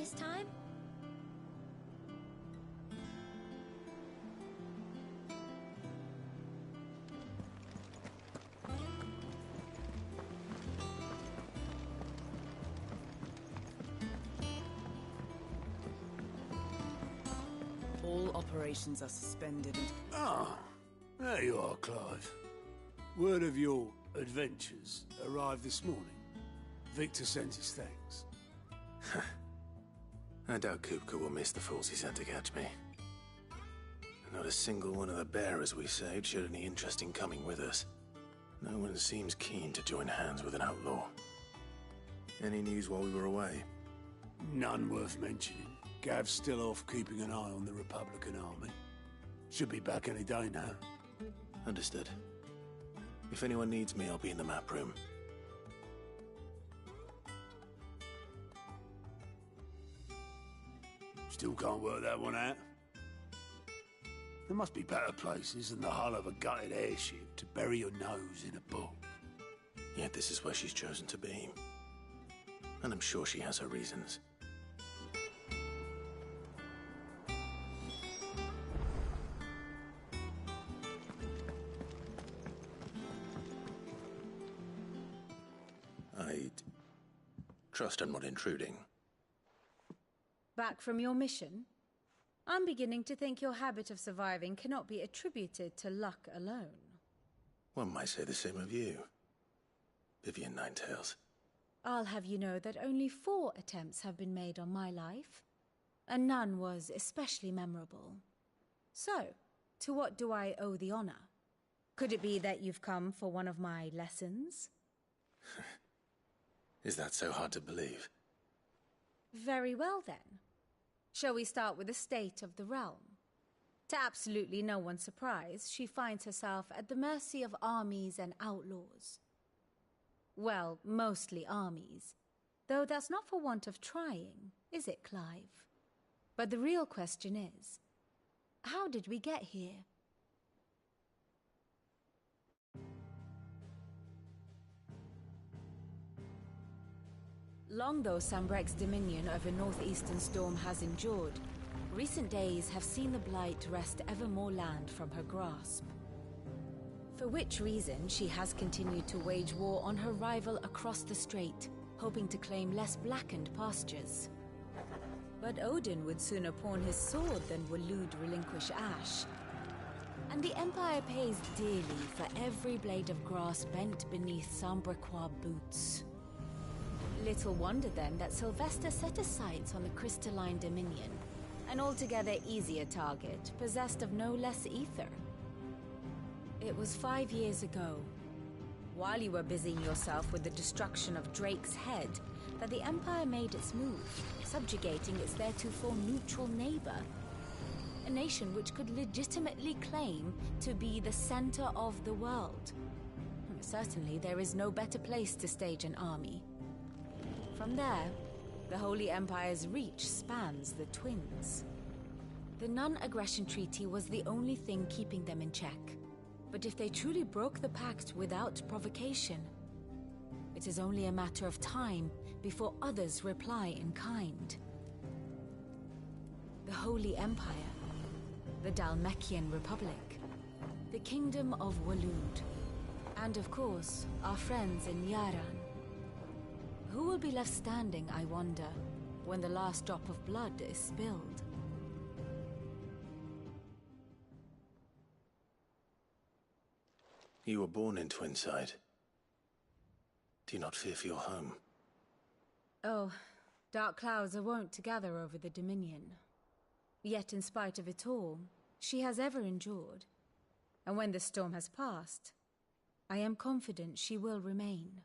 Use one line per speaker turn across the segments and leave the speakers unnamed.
this time?
All operations are suspended and...
Ah, there you are, Clive. Word of your adventures arrived this morning. Victor sends his thanks.
I doubt Kupka will miss the fools he sent to catch me. Not a single one of the bearers we saved showed any interest in coming with us. No one seems keen to join hands with an outlaw. Any news while we were away?
None worth mentioning. Gav's still off keeping an eye on the Republican army. Should be back any day now.
Understood. If anyone needs me, I'll be in the map room.
Still can't work that one out. There must be better places than the hull of a gutted airship to bury your nose in a book.
Yet this is where she's chosen to be. And I'm sure she has her reasons. I'd trust I'm not intruding.
Back from your mission? I'm beginning to think your habit of surviving cannot be attributed to luck alone.
One might say the same of you, Vivian Ninetails.
I'll have you know that only 4 attempts have been made on my life, and none was especially memorable. So, to what do I owe the honor? Could it be that you've come for one of my lessons?
Is that so hard to believe?
Very well then. Shall we start with the state of the realm? To absolutely no one's surprise, she finds herself at the mercy of armies and outlaws. Well, mostly armies. Though that's not for want of trying, is it, Clive? But the real question is, how did we get here? Long though Sambrek's dominion over northeastern Storm has endured, recent days have seen the Blight wrest ever more land from her grasp. For which reason she has continued to wage war on her rival across the strait, hoping to claim less blackened pastures. But Odin would sooner pawn his sword than Waloed relinquish Ash. And the Empire pays dearly for every blade of grass bent beneath Sambrequois boots. Little wonder then that Sylvester set his sights on the crystalline dominion, an altogether easier target, possessed of no less ether. It was 5 years ago, while you were busying yourself with the destruction of Drake's head, that the Empire made its move, subjugating its theretofore neutral neighbor. A nation which could legitimately claim to be the center of the world. Certainly there is no better place to stage an army. From there, the Holy Empire's reach spans the Twins. The non-aggression treaty was the only thing keeping them in check. But if they truly broke the pact without provocation, it is only a matter of time before others reply in kind. The Holy Empire, the Dhalmekian Republic, the Kingdom of Waloed, and of course, our friends in Yaran. Who will be left standing, I wonder, when the last drop of blood is spilled?
You were born in Twinside. Do you not fear for your home?
Oh, dark clouds are wont to gather over the Dominion. Yet in spite of it all, she has ever endured. And when the storm has passed, I am confident she will remain.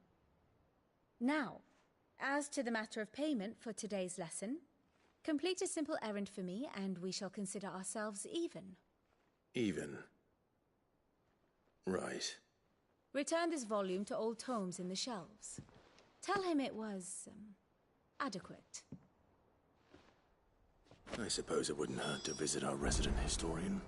Now, as to the matter of payment for today's lesson, complete a simple errand for me and we shall consider ourselves even.
Even? Right.
Return this volume to old tomes in the shelves. Tell him it was, adequate.
I suppose it wouldn't hurt to visit our resident historian.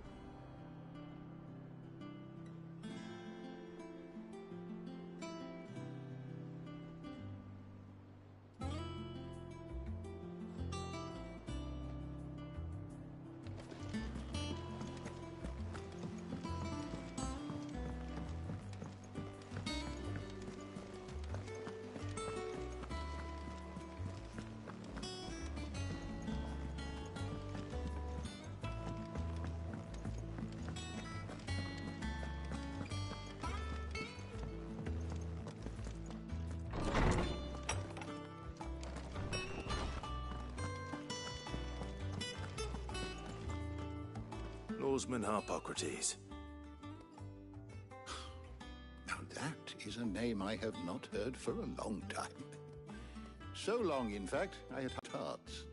Oarsman Harpocrates.
Now that is a name I have not heard for a long time. So long, in fact, I had hearts.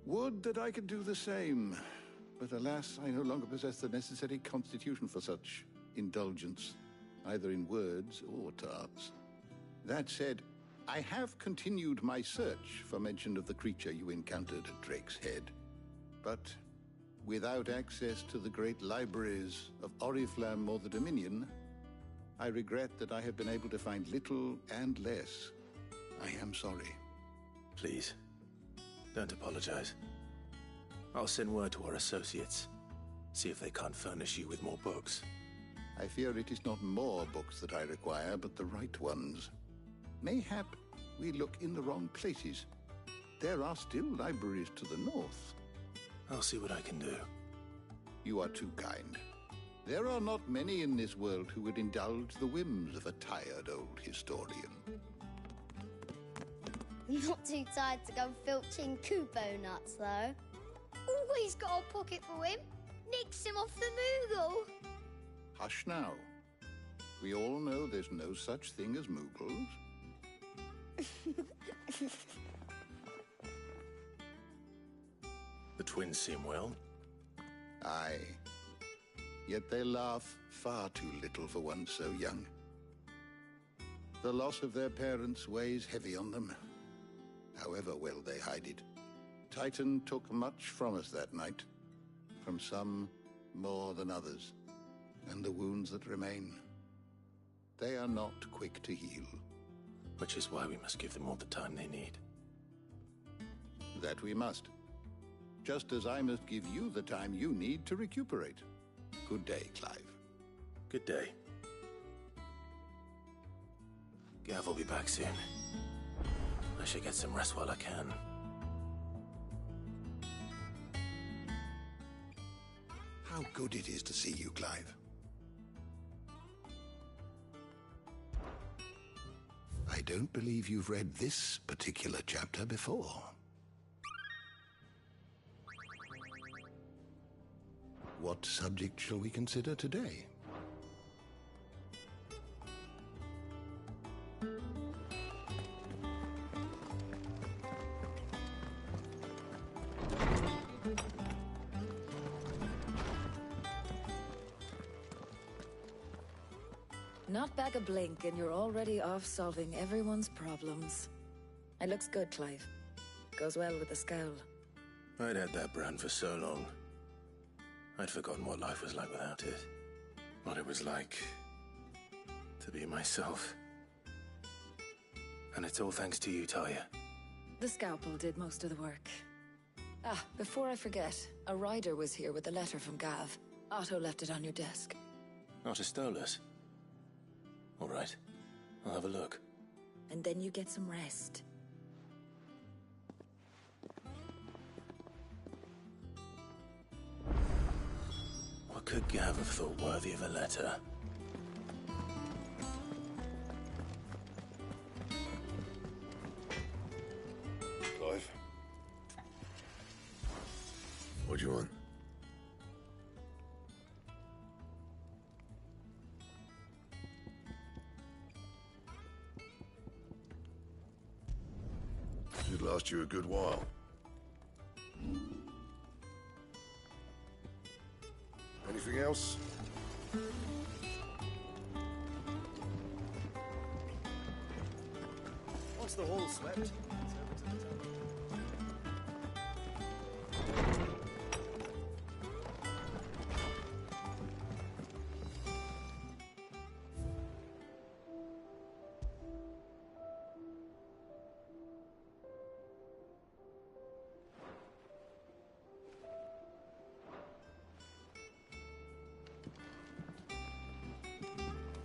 Would that I could do the same. But alas, I no longer possess the necessary constitution for such indulgence, either in words or tarts. That said, I have continued my search for mention of the creature you encountered at Drake's Head. But without access to the great libraries of Oriflamme or the Dominion, I regret that I have been able to find little and less. I am sorry.
Please, don't apologize. I'll send word to our associates. See if they can't furnish you with more books.
I fear it is not more books that I require, but the right ones. Mayhap we look in the wrong places. There are still libraries to the north.
I'll see what I can do.
You are too kind. There are not many in this world who would indulge the whims of a tired old historian.
Not too tired to go filching Kupo nuts, though. Always got a pocket for him. Nicks him off the Moogle.
Hush now. We all know there's no such thing as Moogles.
The twins seem well.
Aye. Yet they laugh far too little for one so young. The loss of their parents weighs heavy on them, however well they hide it. Titan took much from us that night, from some more than others, and the wounds that remain, they are not quick to heal.
Which is why we must give them all the time they need.
That we must. Just as I must give you the time you need to recuperate. Good day, Clive.
Good day. Gav will be back soon. I should get some rest while I can.
How good it is to see you, Clive. I don't believe you've read this particular chapter before. What subject shall we consider today?
Not back a blink and you're already off solving everyone's problems. It looks good, Clive. Goes well with the scowl.
I'd had that brand for so long. I'd forgotten what life was like without it. What it was like to be myself. And it's all thanks to you, Talia.
The scalpel did most of the work. Ah, before I forget, a rider was here with a letter from Gav. Otto left it on your desk.
Not a stolus. All right, I'll have a look.
And then you get some rest.
What could Gav have thought worthy of a letter?
Clive? What do you want? Should last you a good while. Anything else?
Once the hall's swept,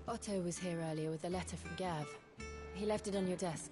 Otto was here earlier with a letter from Gav. He left it on your desk.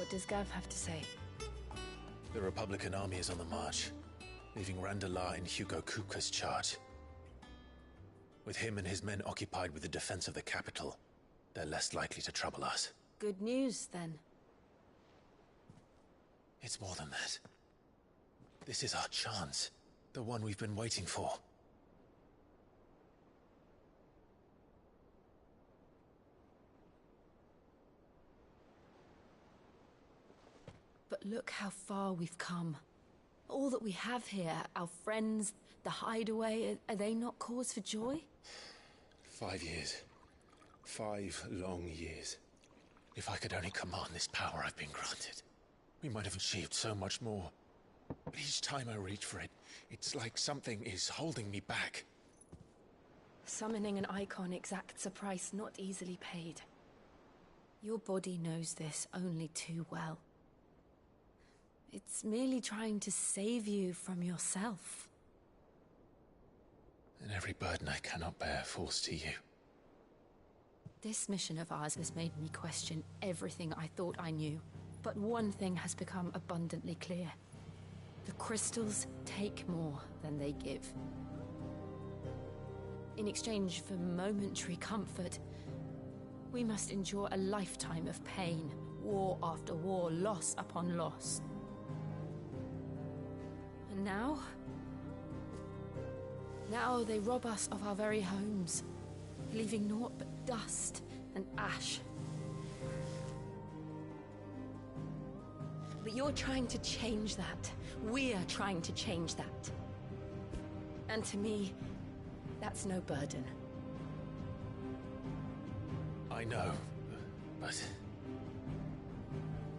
What does Gav have to say?
The Republican army is on the march, leaving Randalar in Hugo Kupka's charge. With him and his men occupied with the defense of the capital, they're less likely to trouble us.
Good news, then.
It's more than that. This is our chance. The one we've been waiting for.
But look how far we've come. All that we have here, our friends, the hideaway, are they not cause for joy?
5 years. 5 long years. If I could only command this power I've been granted, we might have achieved so much more. But each time I reach for it, it's like something is holding me back.
Summoning an icon exacts a price not easily paid. Your body knows this only too well. It's merely trying to save you from yourself.
And every burden I cannot bear falls to you.
This mission of ours has made me question everything I thought I knew. But one thing has become abundantly clear. The crystals take more than they give. In exchange for momentary comfort, we must endure a lifetime of pain, war after war, loss upon loss. And now they rob us of our very homes, leaving naught but dust and ash. But you're trying to change that. We're trying to change that. And to me, that's no burden.
I know, but...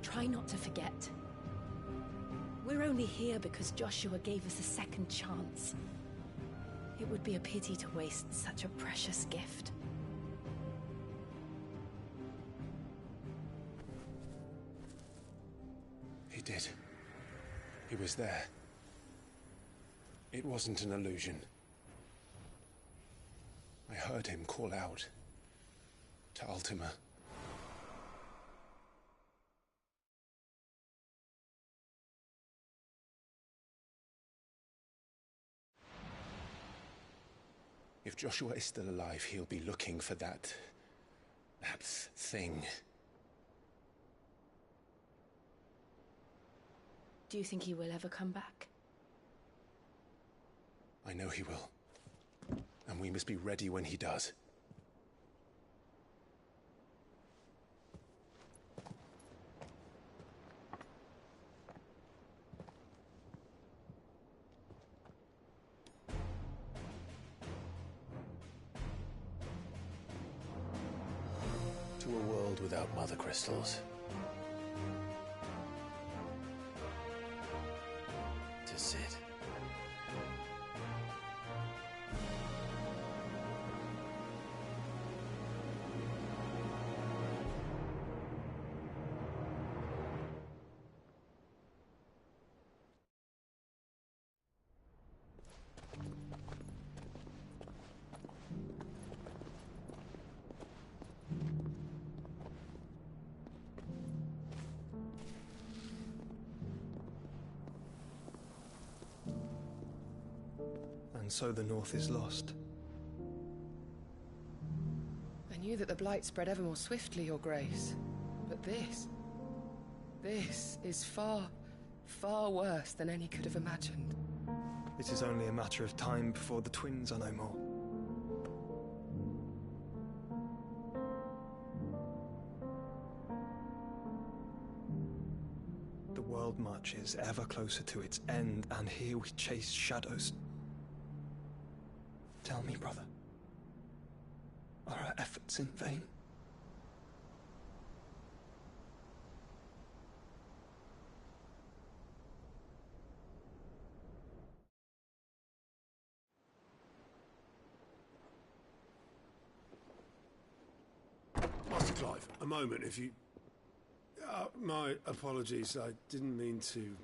Try not to forget. We're only here because Joshua gave us a second chance. It would be a pity to waste such a precious gift.
He did. He was there. It wasn't an illusion. I heard him call out to Ultima. If Joshua is still alive, he'll be looking for that thing.
Do you think he will ever come back?
I know he will. And we must be ready when he does. To a world without mother crystals. To Cid.
And so the North is lost.
I knew that the Blight spread ever more swiftly, Your Grace. But this is far, far worse than any could have imagined.
It is only a matter of time before the twins are no more. The world marches ever closer to its end, and here we chase shadows. Tell me, brother, are our efforts in vain?
Master Clive, a moment, if you... my apologies, I didn't mean to...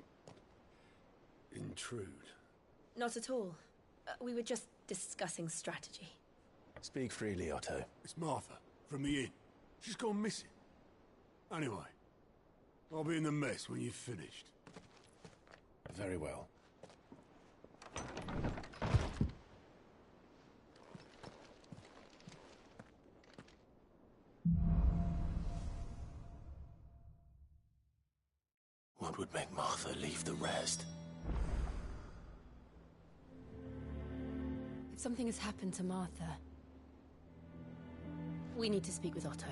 intrude.
Not at all. We were just discussing strategy.
Speak freely, Otto.
It's Martha, from the inn. She's gone missing. Anyway, I'll be in the mess when you've finished.
Very well. What would make Martha leave the rest?
If something has happened to Martha, we need to speak with Otto.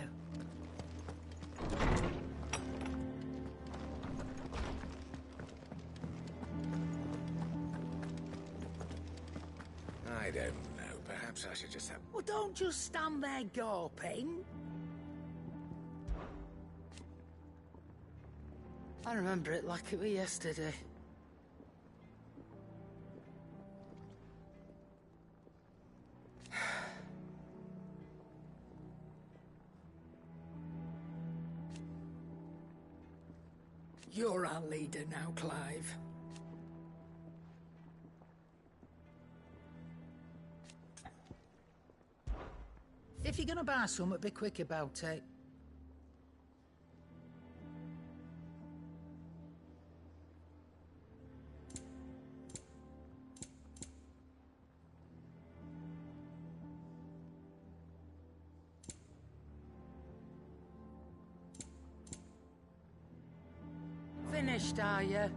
I don't know. Perhaps I should just have...
Well, don't just stand there gawping. I remember it like it was yesterday. You're our leader now, Clive. If you're gonna buy something, be quick about it. Finished, are you?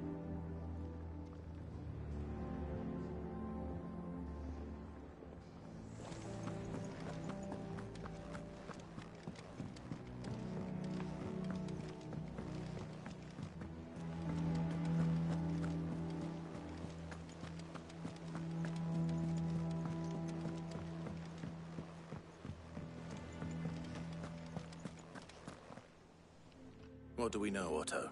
What do we know, Otto?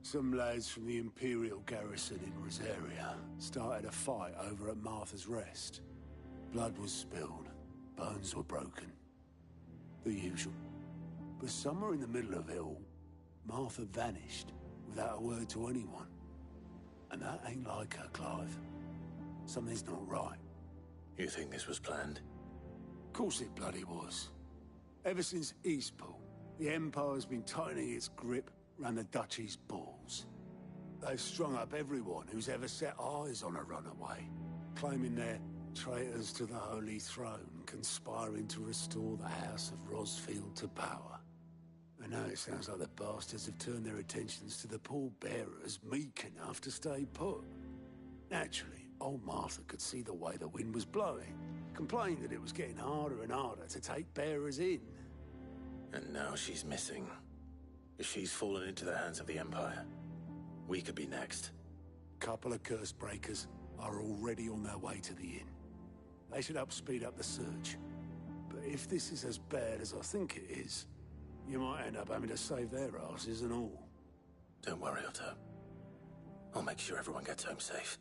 Some lads from the Imperial garrison in Rosaria started a fight over at Martha's Rest. Blood was spilled, bones were broken. The usual. But somewhere in the middle of it all, Martha vanished without a word to anyone. And that ain't like her, Clive. Something's not right.
You think this was planned?
Of course it bloody was. Ever since Eastpool, the Empire's been tightening its grip round the Duchy's balls. They've strung up everyone who's ever set eyes on a runaway, claiming they're traitors to the Holy Throne, conspiring to restore the House of Rosfield to power. And now it sounds like the bastards have turned their attentions to the pallbearers meek enough to stay put. Naturally, old Martha could see the way the wind was blowing, complained that it was getting harder and harder to take bearers in.
And now she's missing. If she's fallen into the hands of the Empire, we could be next.
Couple of curse breakers are already on their way to the inn. They should help speed up the search. But if this is as bad as I think it is, you might end up having to save their asses and all.
Don't worry, Otto. I'll make sure everyone gets home safe.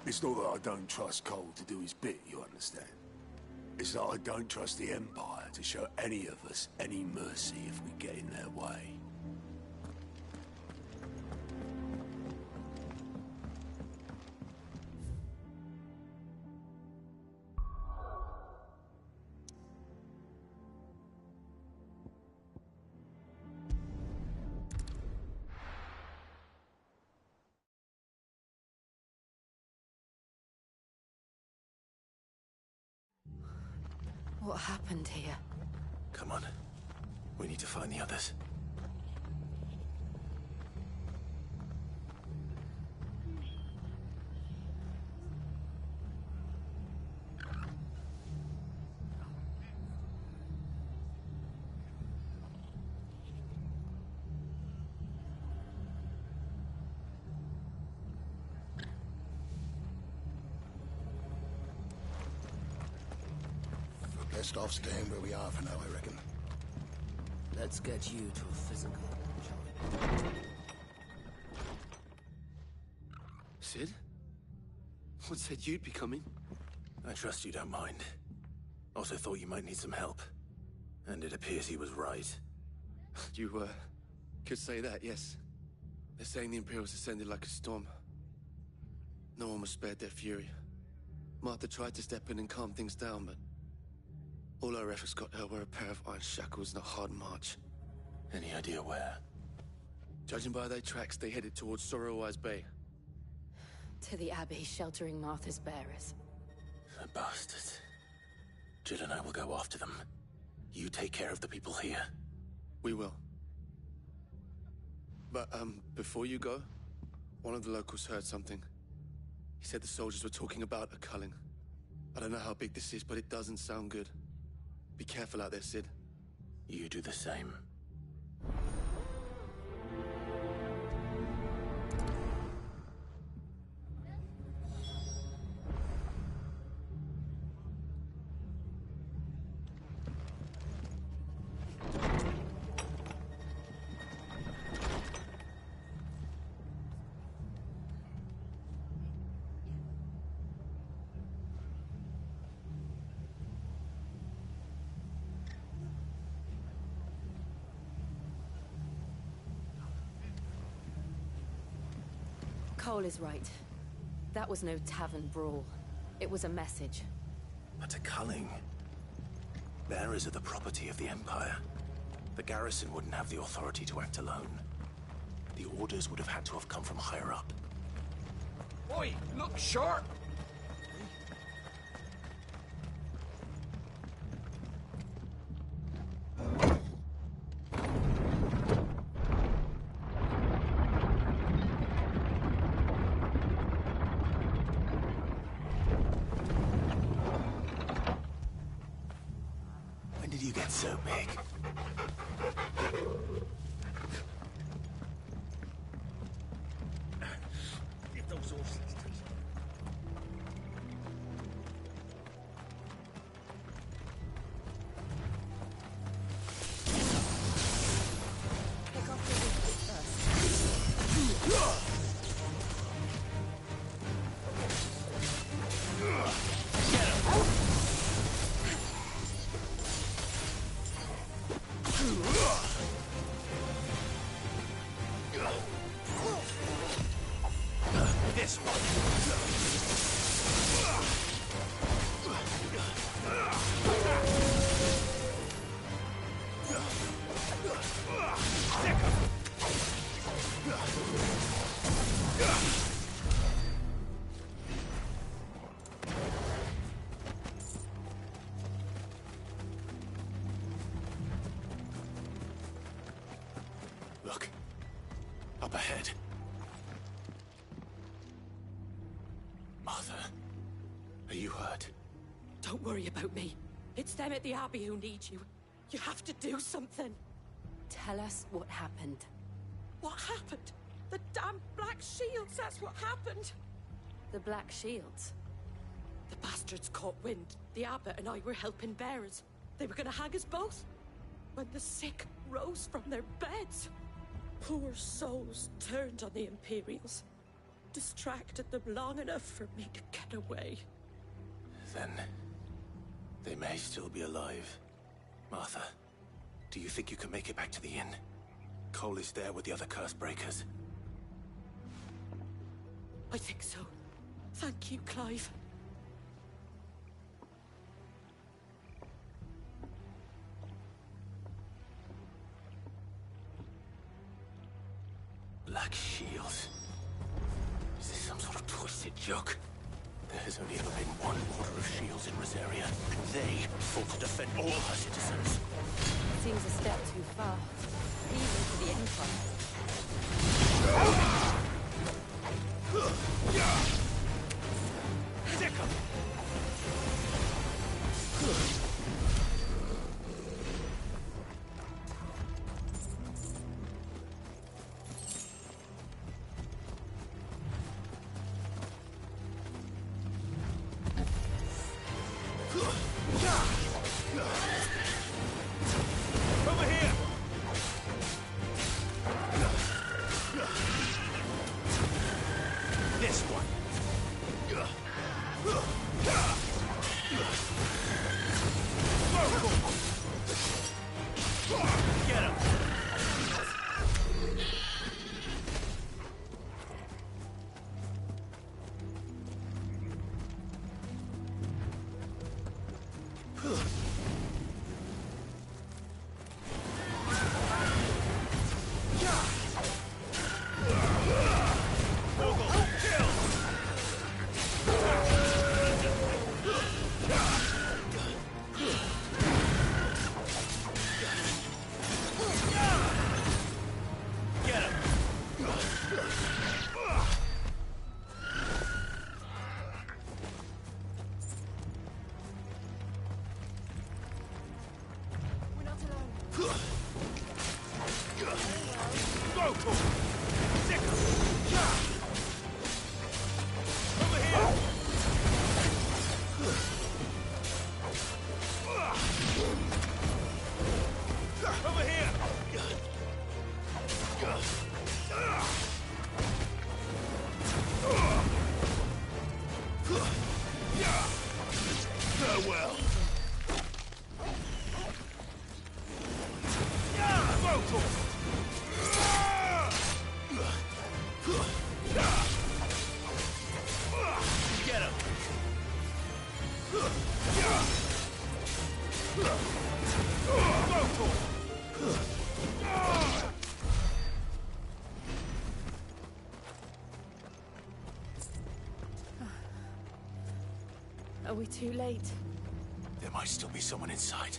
It's not that I don't trust Cole to do his bit, you understand? It's that I don't trust the Empire to show any of us any mercy if we get in their way.
What happened here?
Come on. We need to find the others.
Best off staying where we are for now, I reckon.
Let's get you to a physical, shall we?
Cid? What said you'd be coming?
I trust you don't mind. Also thought you might need some help. And it appears he was right.
You, could say that, yes. They're saying the Imperials ascended like a storm. No one was spared their fury. Martha tried to step in and calm things down, but all her efforts got her were a pair of iron shackles and a hard march.
Any idea where?
Judging by their tracks, they headed towards Sorrowwise Bay.
To the Abbey, sheltering Martha's bearers.
The bastards. Jill and I will go after them. You take care of the people here.
We will. But, before you go, one of the locals heard something. He said the soldiers were talking about a culling. I don't know how big this is, but it doesn't sound good. Be careful out there, Cid.
You do the same.
Cole is right. That was no tavern brawl. It was a message.
But a culling? Bearers are the property of the Empire. The garrison wouldn't have the authority to act alone. The orders would have had to have come from higher up.
Oi, look sharp!
When did you get so big?
Get those horses.
Take off your wings first.
This Look. Up ahead. Martha, are you hurt?
Don't worry about me. It's them at the Abbey who need you. You have to do something.
Tell us what happened.
What happened? The damn Black Shields, that's what happened.
The Black Shields?
The bastards caught wind. The Abbot and I were helping bearers. They were gonna hang us both. When the sick rose from their beds, poor souls turned on the Imperials. Distracted them long enough for me to get away.
Then they may still be alive. Martha, do you think you can make it back to the inn? Cole is there with the other curse breakers.
I think so. Thank you, Clive.
Black Shields. Is this some sort of twisted joke? There has only ever been one order of shields in Rosaria, and they fought to defend all her citizens.
Seems a step too far. Even for the Empire.
Over here!
This one.
Are we too late?
There might still be someone inside.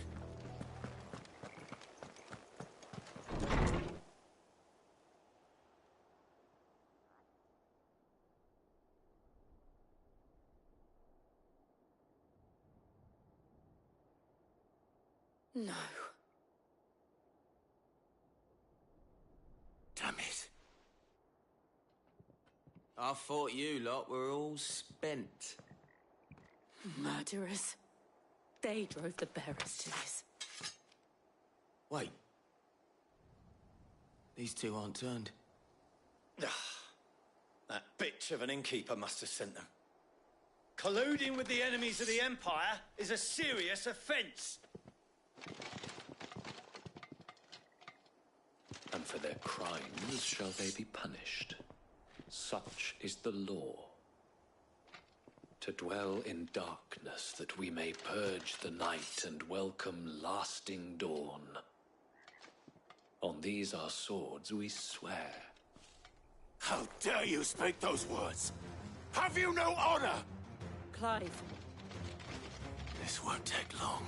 No.
Damn it.
I thought you lot were all spent.
Murderers. They drove the bearers to this.
Wait. These two aren't turned.
That bitch of an innkeeper must have sent them. Colluding with the enemies of the Empire is a serious offence.
And for their crimes shall they be punished. Such is the law. To dwell in darkness that we may purge the night and welcome lasting dawn. On these our swords we swear.
How dare you speak those words? Have you no honor?
Clive.
This won't take long.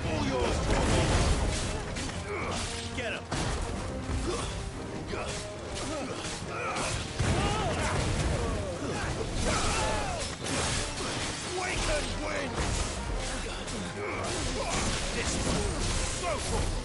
All yours, get him. Waken wind! This one, go for it!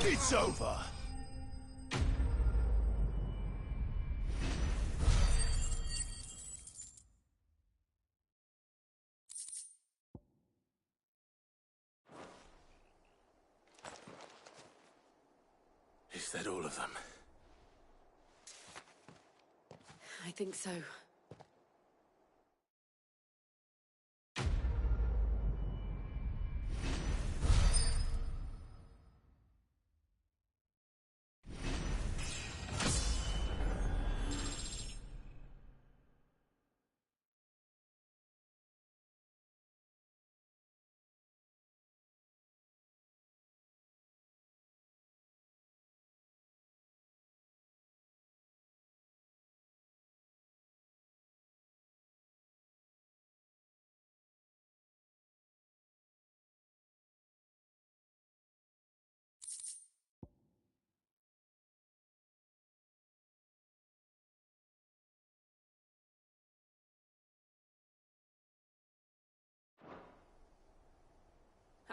It's over.
Is that all of them?
I think so.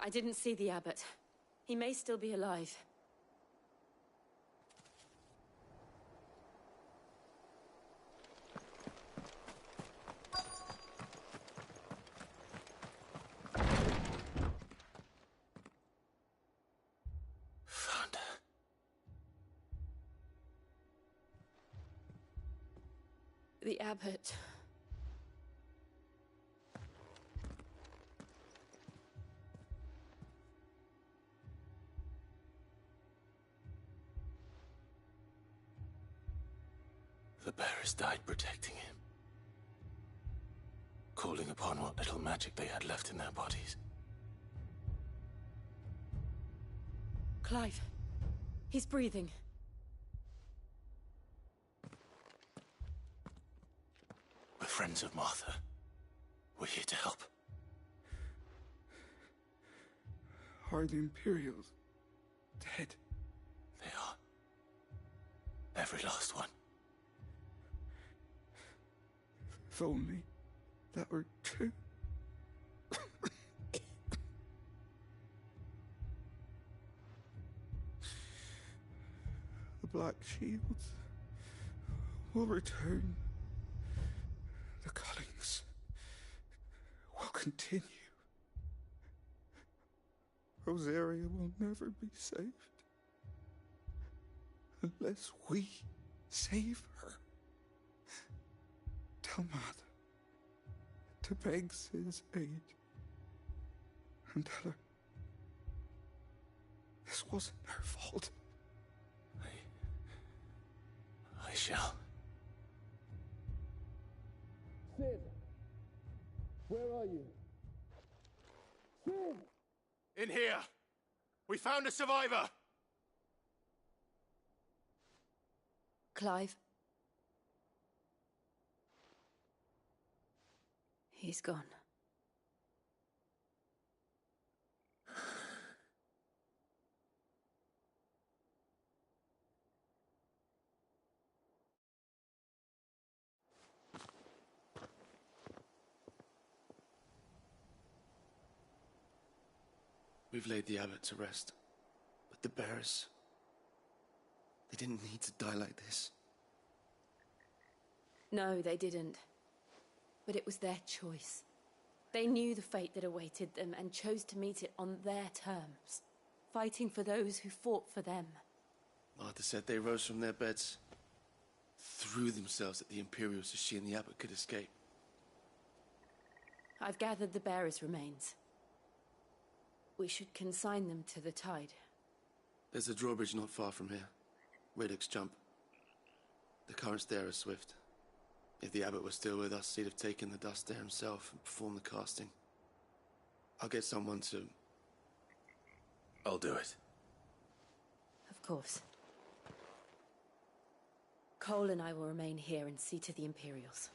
I didn't see the abbot. He may still be alive.
Found
the abbot.
The bearers died protecting him, calling upon what little magic they had left in their bodies.
Clive, he's breathing.
We're friends of Martha. We're here to help.
Are the Imperials dead?
They are. Every last one.
If only that were true. The Black Shields will return. The cullings will continue. Rosaria will never be saved unless we save her. Tell Mother to beg Sid's aid and tell her this wasn't her fault.
I shall.
Sid! Where are you? Sid!
In here! We found a survivor!
Clive. He's gone.
We've laid the abbot to rest. But the bearers... they didn't need to die like this.
No, they didn't. But it was their choice. They knew the fate that awaited them and chose to meet it on their terms, fighting for those who fought for them.
Martha said they rose from their beds, threw themselves at the Imperials so she and the abbot could escape.
I've gathered the bearers' remains. We should consign them to the tide.
There's a drawbridge not far from here. Radix jump. The currents there are swift. If the abbot was still with us, he'd have taken the dust there himself and performed the casting. I'll get someone to...
I'll do it.
Of course. Cole and I will remain here and see to the Imperials.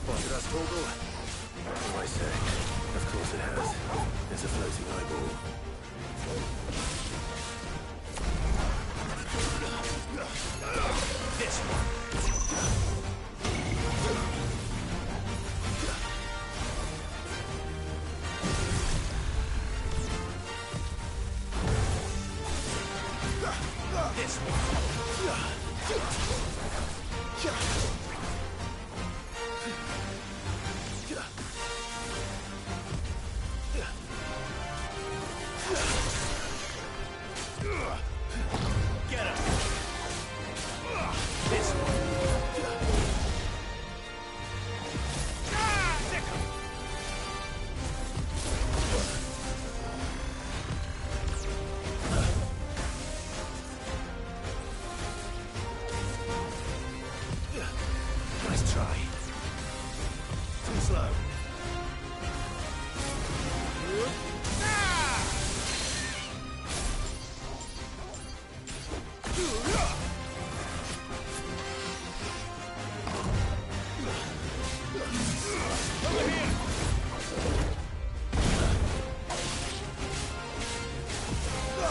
spotted us, Torgal? What do I say? Of course it has. It's a floating eyeball.
This one. This one. Get him. This one. Sick him. Nice try. Too slow.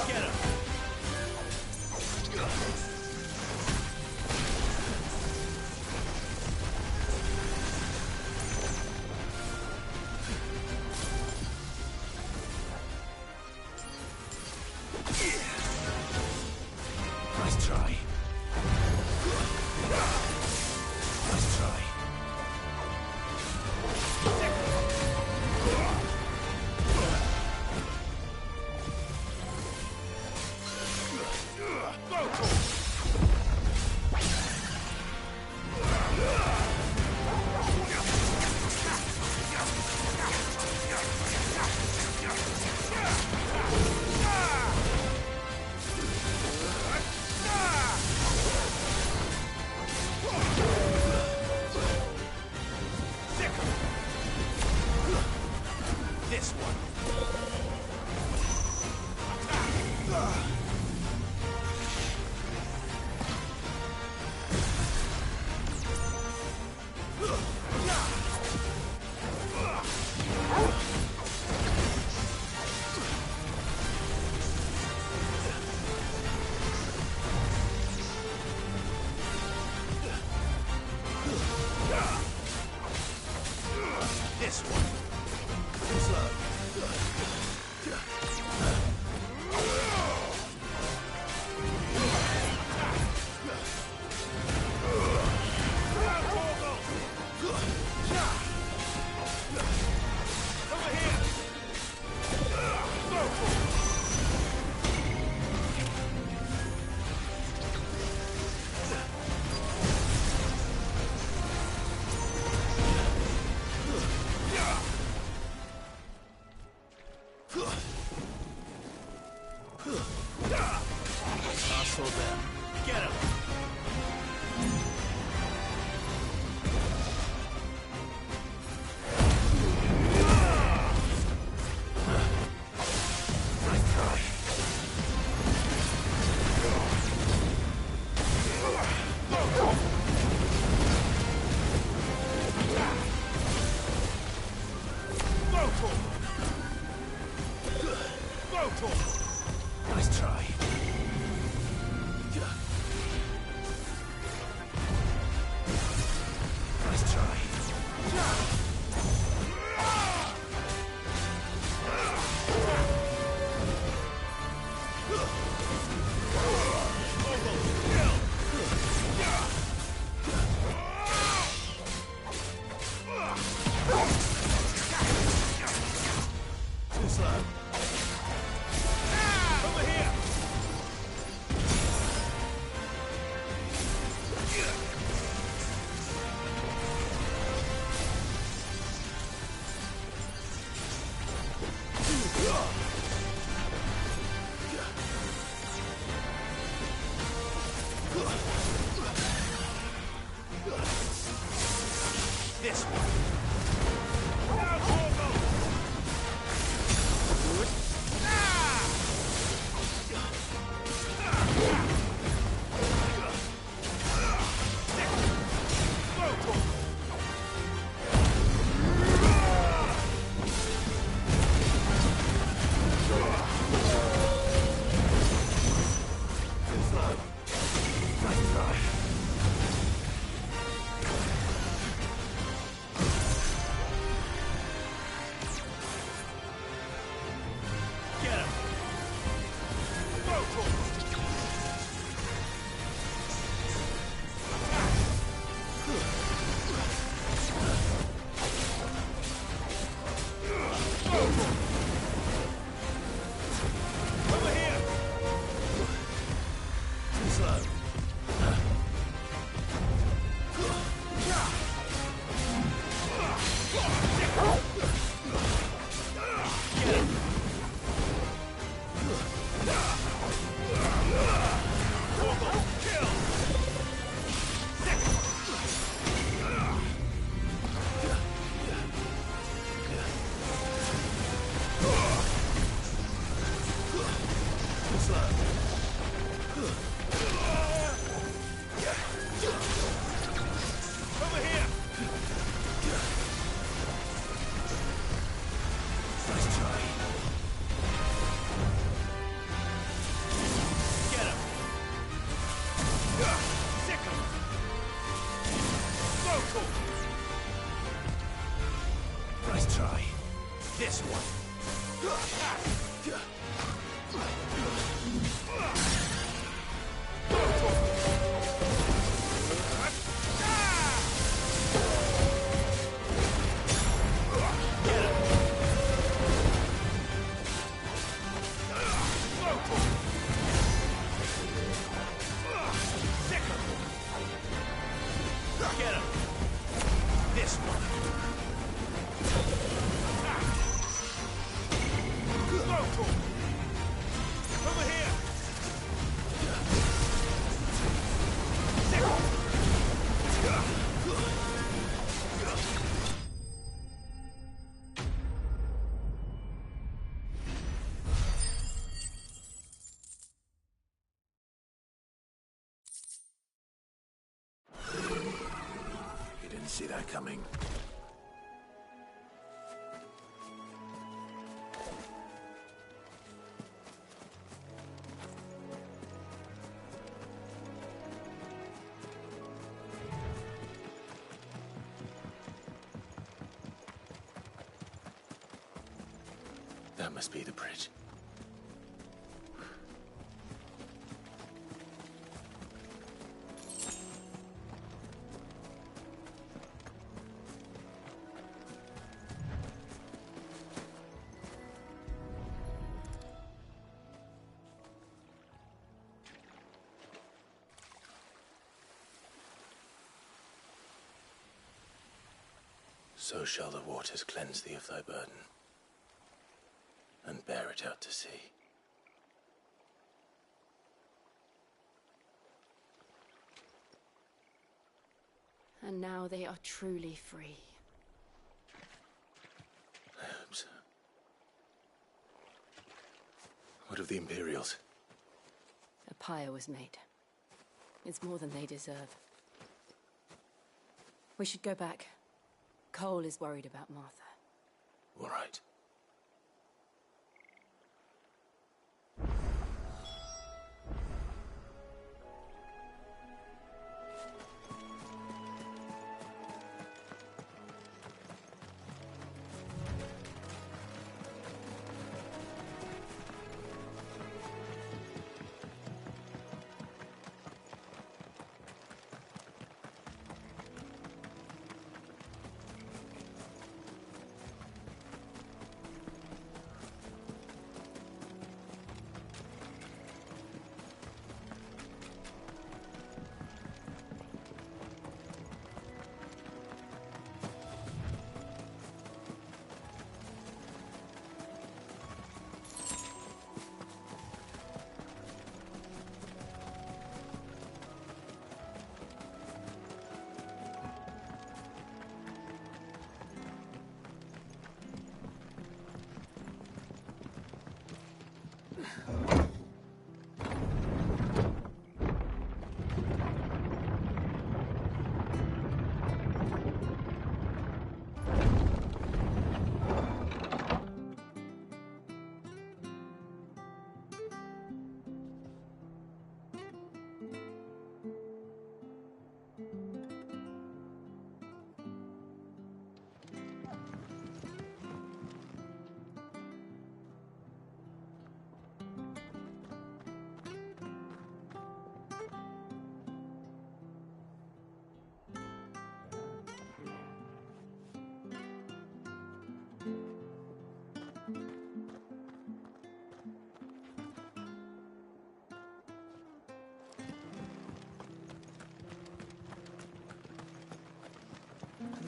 Get him. Nice try. Nice try. This one. This one. Too slow. Over here. Hustle them. Get him. Nice try. Nice try. Nice try. Too slow. Over here. This one.
See that coming. That must be the bridge. So shall the waters cleanse thee of thy burden, and bear it out to sea.
And now they are truly free.
I hope so. What of the Imperials?
A pyre was made. It's more than they deserve. We should go back. Cole is worried about Martha.
All right.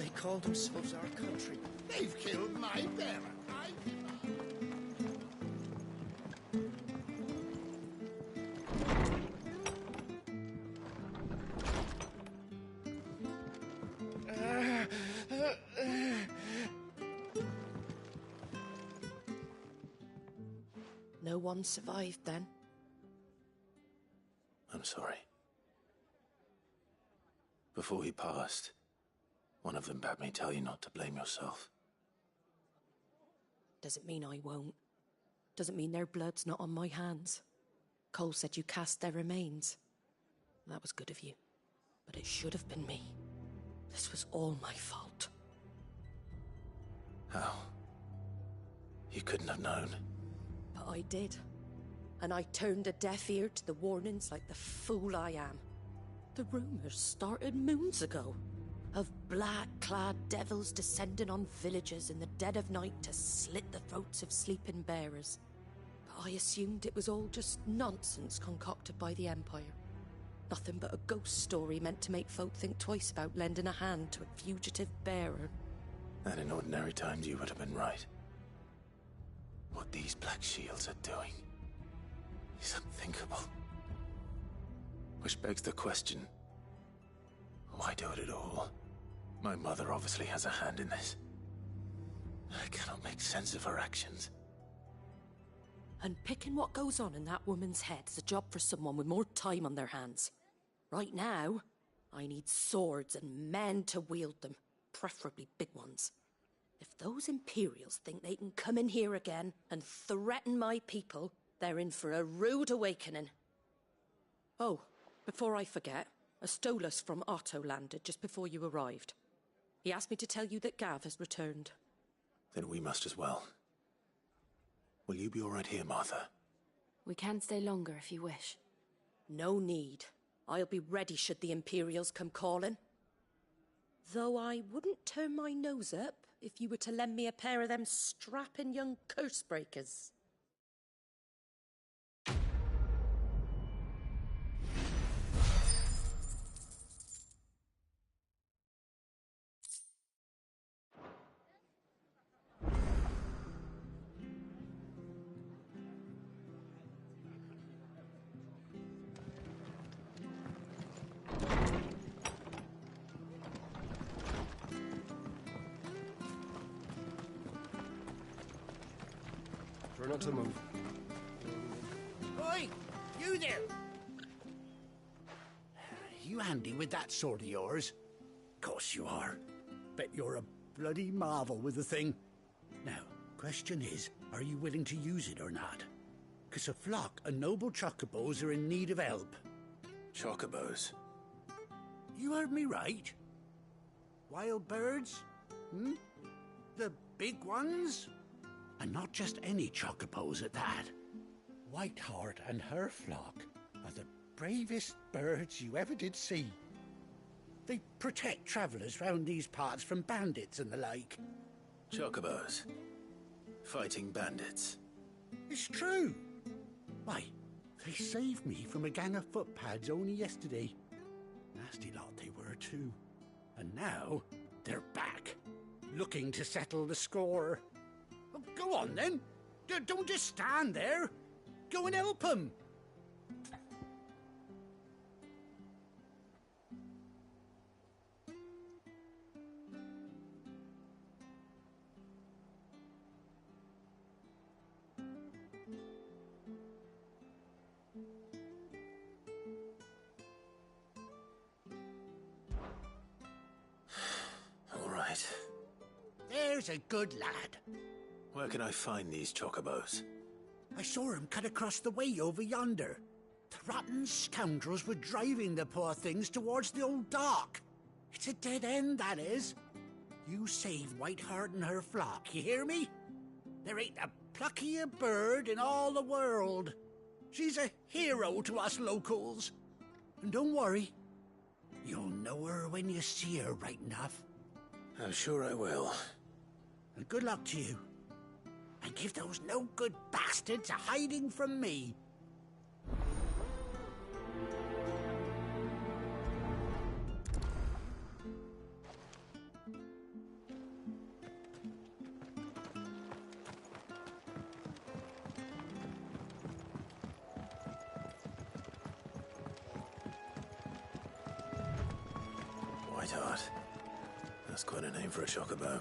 They call themselves our country.
They've killed my bearer.
No one survived then?
I'm sorry. Before he passed, one of them bade me tell you not to blame yourself.
Doesn't mean I won't. Doesn't mean their blood's not on my hands. Cole said you cast their remains. That was good of you. But it should have been me. This was all my fault.
How? You couldn't have known.
But I did. And I turned a deaf ear to the warnings like the fool I am. The rumours started moons ago. Of black-clad devils descending on villages in the dead of night to slit the throats of sleeping bearers. But I assumed it was all just nonsense concocted by the Empire. Nothing but a ghost story meant to make folk think twice about lending a hand to a fugitive bearer.
And in ordinary times you would have been right. What these Black Shields are doing is unthinkable. Which begs the question, why do it at all? My mother obviously has a hand in this. I cannot make sense of her actions.
And picking what goes on in that woman's head is a job for someone with more time on their hands. Right now, I need swords and men to wield them, preferably big ones. If those Imperials think they can come in here again and threaten my people, they're in for a rude awakening. Oh, before I forget, a Stolas from Otto landed just before you arrived. He asked me to tell you that Gav has returned.
Then we must as well. Will you be all right here, Martha?
We can stay longer if you wish.
No need. I'll be ready should the Imperials come calling. Though I wouldn't turn my nose up if you were to lend me a pair of them strapping young curse-breakers.
Try not to move.
Oi! You there! You handy with that sword of yours? Course you are. Bet you're a bloody marvel with the thing. Now, question is, are you willing to use it or not? 'Cause a flock of noble chocobos are in need of help.
Chocobos?
You heard me right. Wild birds? Hmm? The big ones? And not just any chocobos at that. Whiteheart and her flock are the bravest birds you ever did see. They protect travellers round these parts from bandits and the like.
Chocobos? Fighting bandits?
It's true. Why, they saved me from a gang of footpads only yesterday. Nasty lot they were too. And now they're back, looking to settle the score. Oh, go on then. Don't just stand there. Go and help them.
All right.
There's a good lad.
Where can I find these chocobos?
I saw him cut across the way over yonder. The rotten scoundrels were driving the poor things towards the old dock. It's a dead end, that is. You save Whiteheart and her flock, you hear me? There ain't a pluckier bird in all the world. She's a hero to us locals. And don't worry, you'll know her when you see her right enough.
I'm sure I will.
And good luck to you. And give those no-good bastards a hiding from me.
That's quite a name for a chocobo.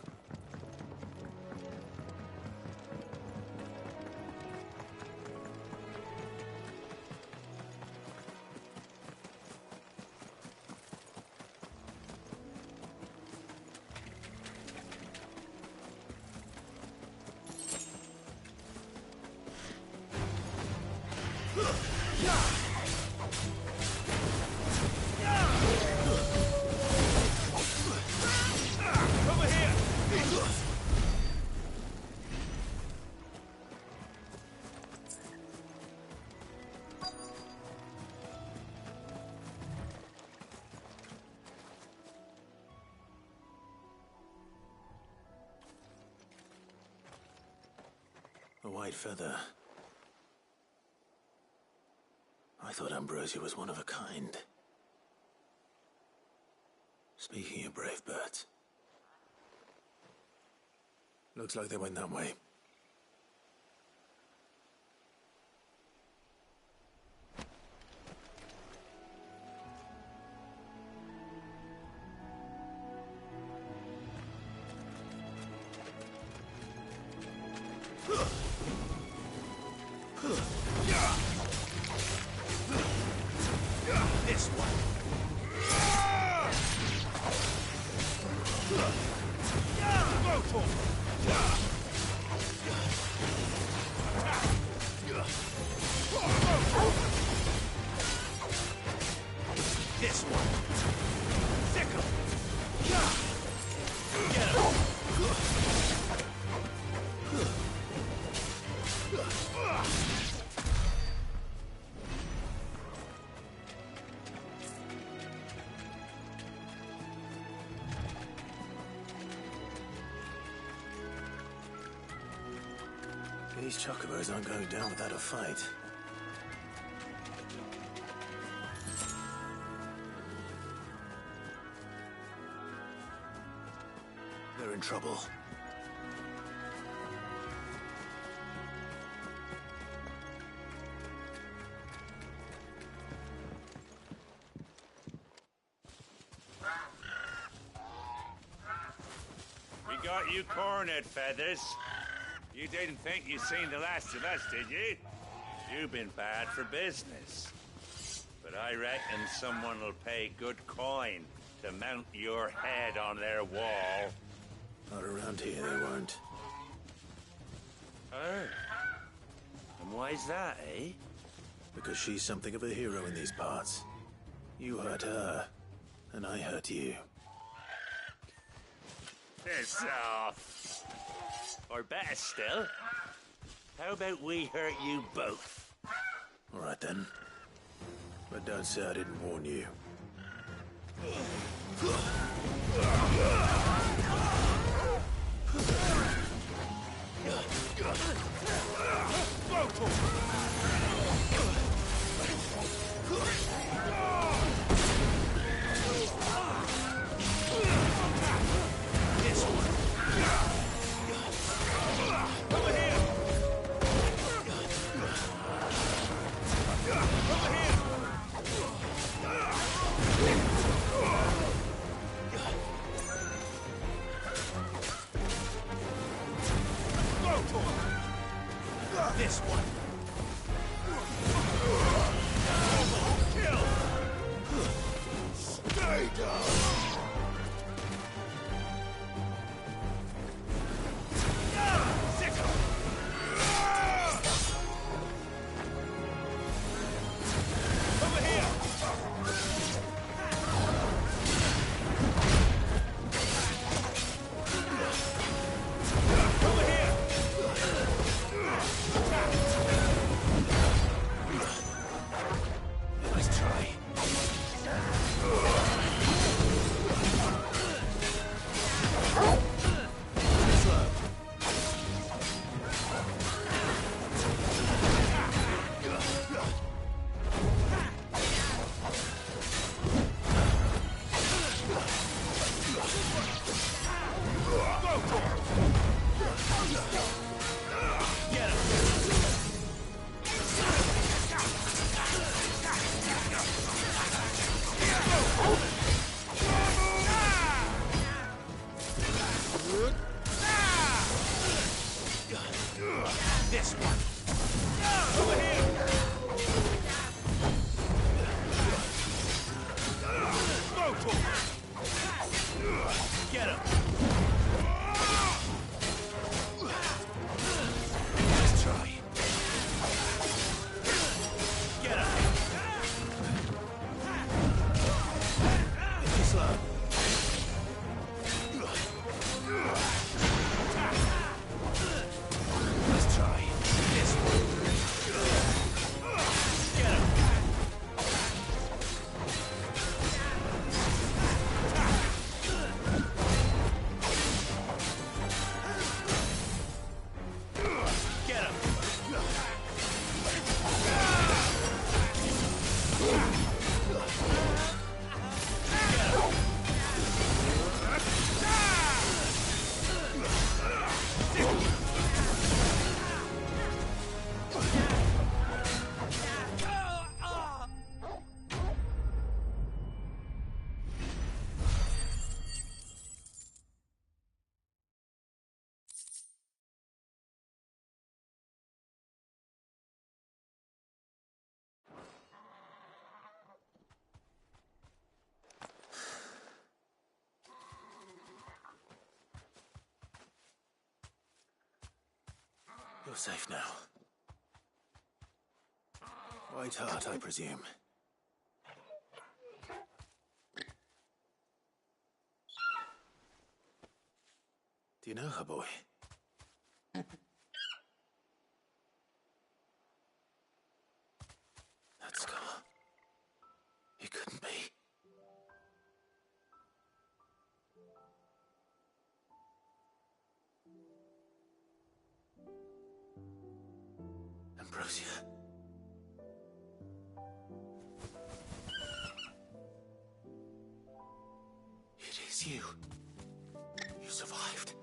A white feather. I thought Ambrosia was one of a kind. Speaking of brave birds, looks like they went that way.
This one. Go for it. This one. Sickle. Get him.
These chocobos aren't going down without a fight. They're in trouble.
We got you cornered, Feathers. You didn't think you'd seen the last of us, did you? You've been bad for business. But I reckon someone will pay good coin to mount your head on their wall.
Not around here, they won't.
Oh. And why's that, eh?
Because she's something of a hero in these parts. You hurt her, and I hurt you.
Piss off. Or better still, how about we hurt you both?
All right then. But don't say I didn't warn you.
This one. Over here. Over here. Go for it. This one.
You're safe now. White Hart, I presume. Do you know her, boy? That scar. It couldn't be. Ambrosia. It is you. You survived.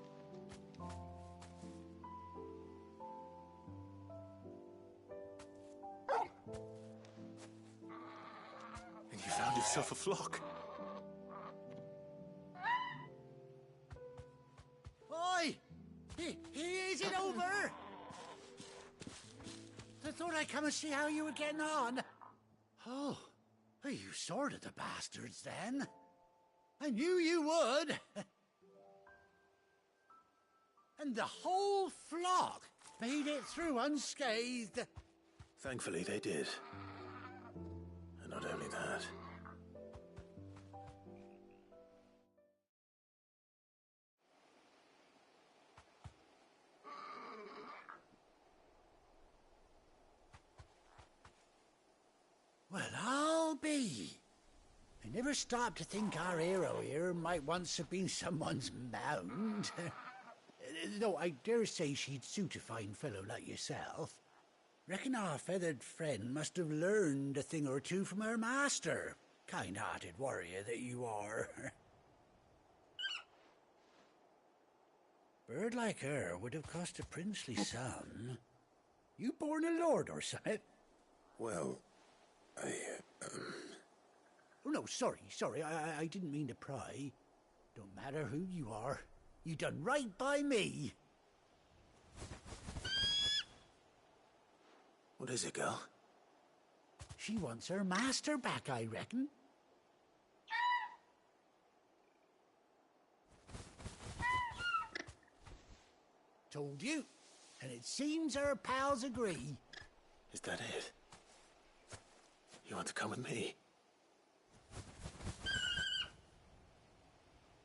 And you found yourself a flock.
Oi! Is it over? I thought I'd come and see how you were getting on. Oh, you sorted the bastards then. I knew you would. And the whole flock made it through unscathed.
Thankfully, they did. And not only that.
Well, I'll be. I never stopped to think our hero here might once have been someone's mount. Though I dare say she'd suit a fine fellow like yourself. Reckon our feathered friend must have learned a thing or two from her master. Kind-hearted warrior that you are. Bird like her would have cost a princely sum. You born a lord or something?
Well,
Oh, no, sorry. I didn't mean to pry. Don't matter who you are. You done right by me.
What is it, girl?
She wants her master back, I reckon. Told you. And it seems her pals agree.
Is that it? You want to come with me?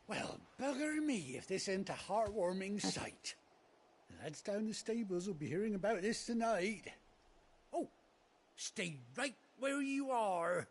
Well, bugger me if this ain't a heartwarming sight. The lads down the stables will be hearing about this tonight. Oh, stay right where you are.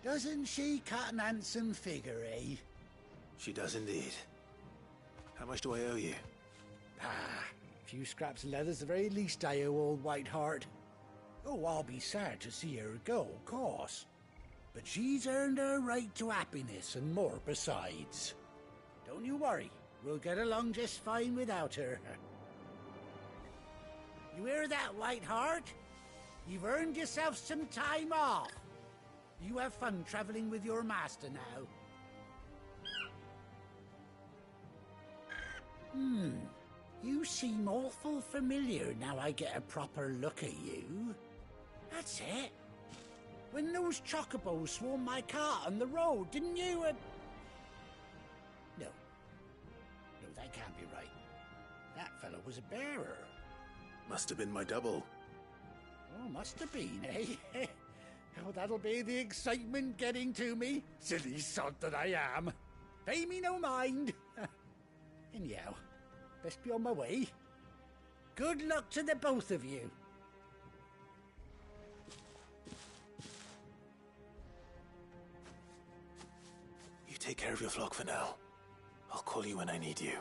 Doesn't she cut an handsome figure, eh?
She does indeed. How much do I owe you?
A few scraps of leather's the very least I owe old White Hart. Oh, I'll be sad to see her go, of course. But she's earned her right to happiness and more besides. Don't you worry, we'll get along just fine without her. You hear that, White Hart? You've earned yourself some time off. You have fun traveling with your master now. You seem awful familiar now I get a proper look at you. That's it. When those chocobos swarmed my cart on the road, didn't you? No, that can't be right. That fellow was a bearer.
Must have been my double.
Oh, must have been, eh? Oh, that'll be the excitement getting to me. Silly sod that I am. Pay me no mind. Anyhow, best be on my way. Good luck to the both of you.
You take care of your flock for now. I'll call you when I need you.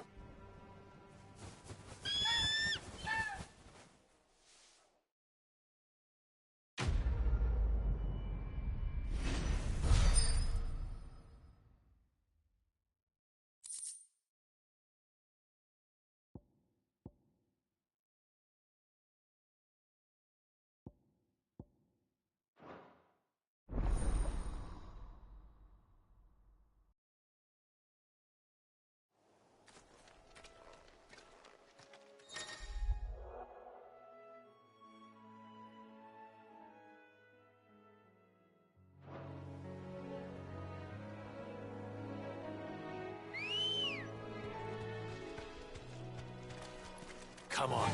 Come on.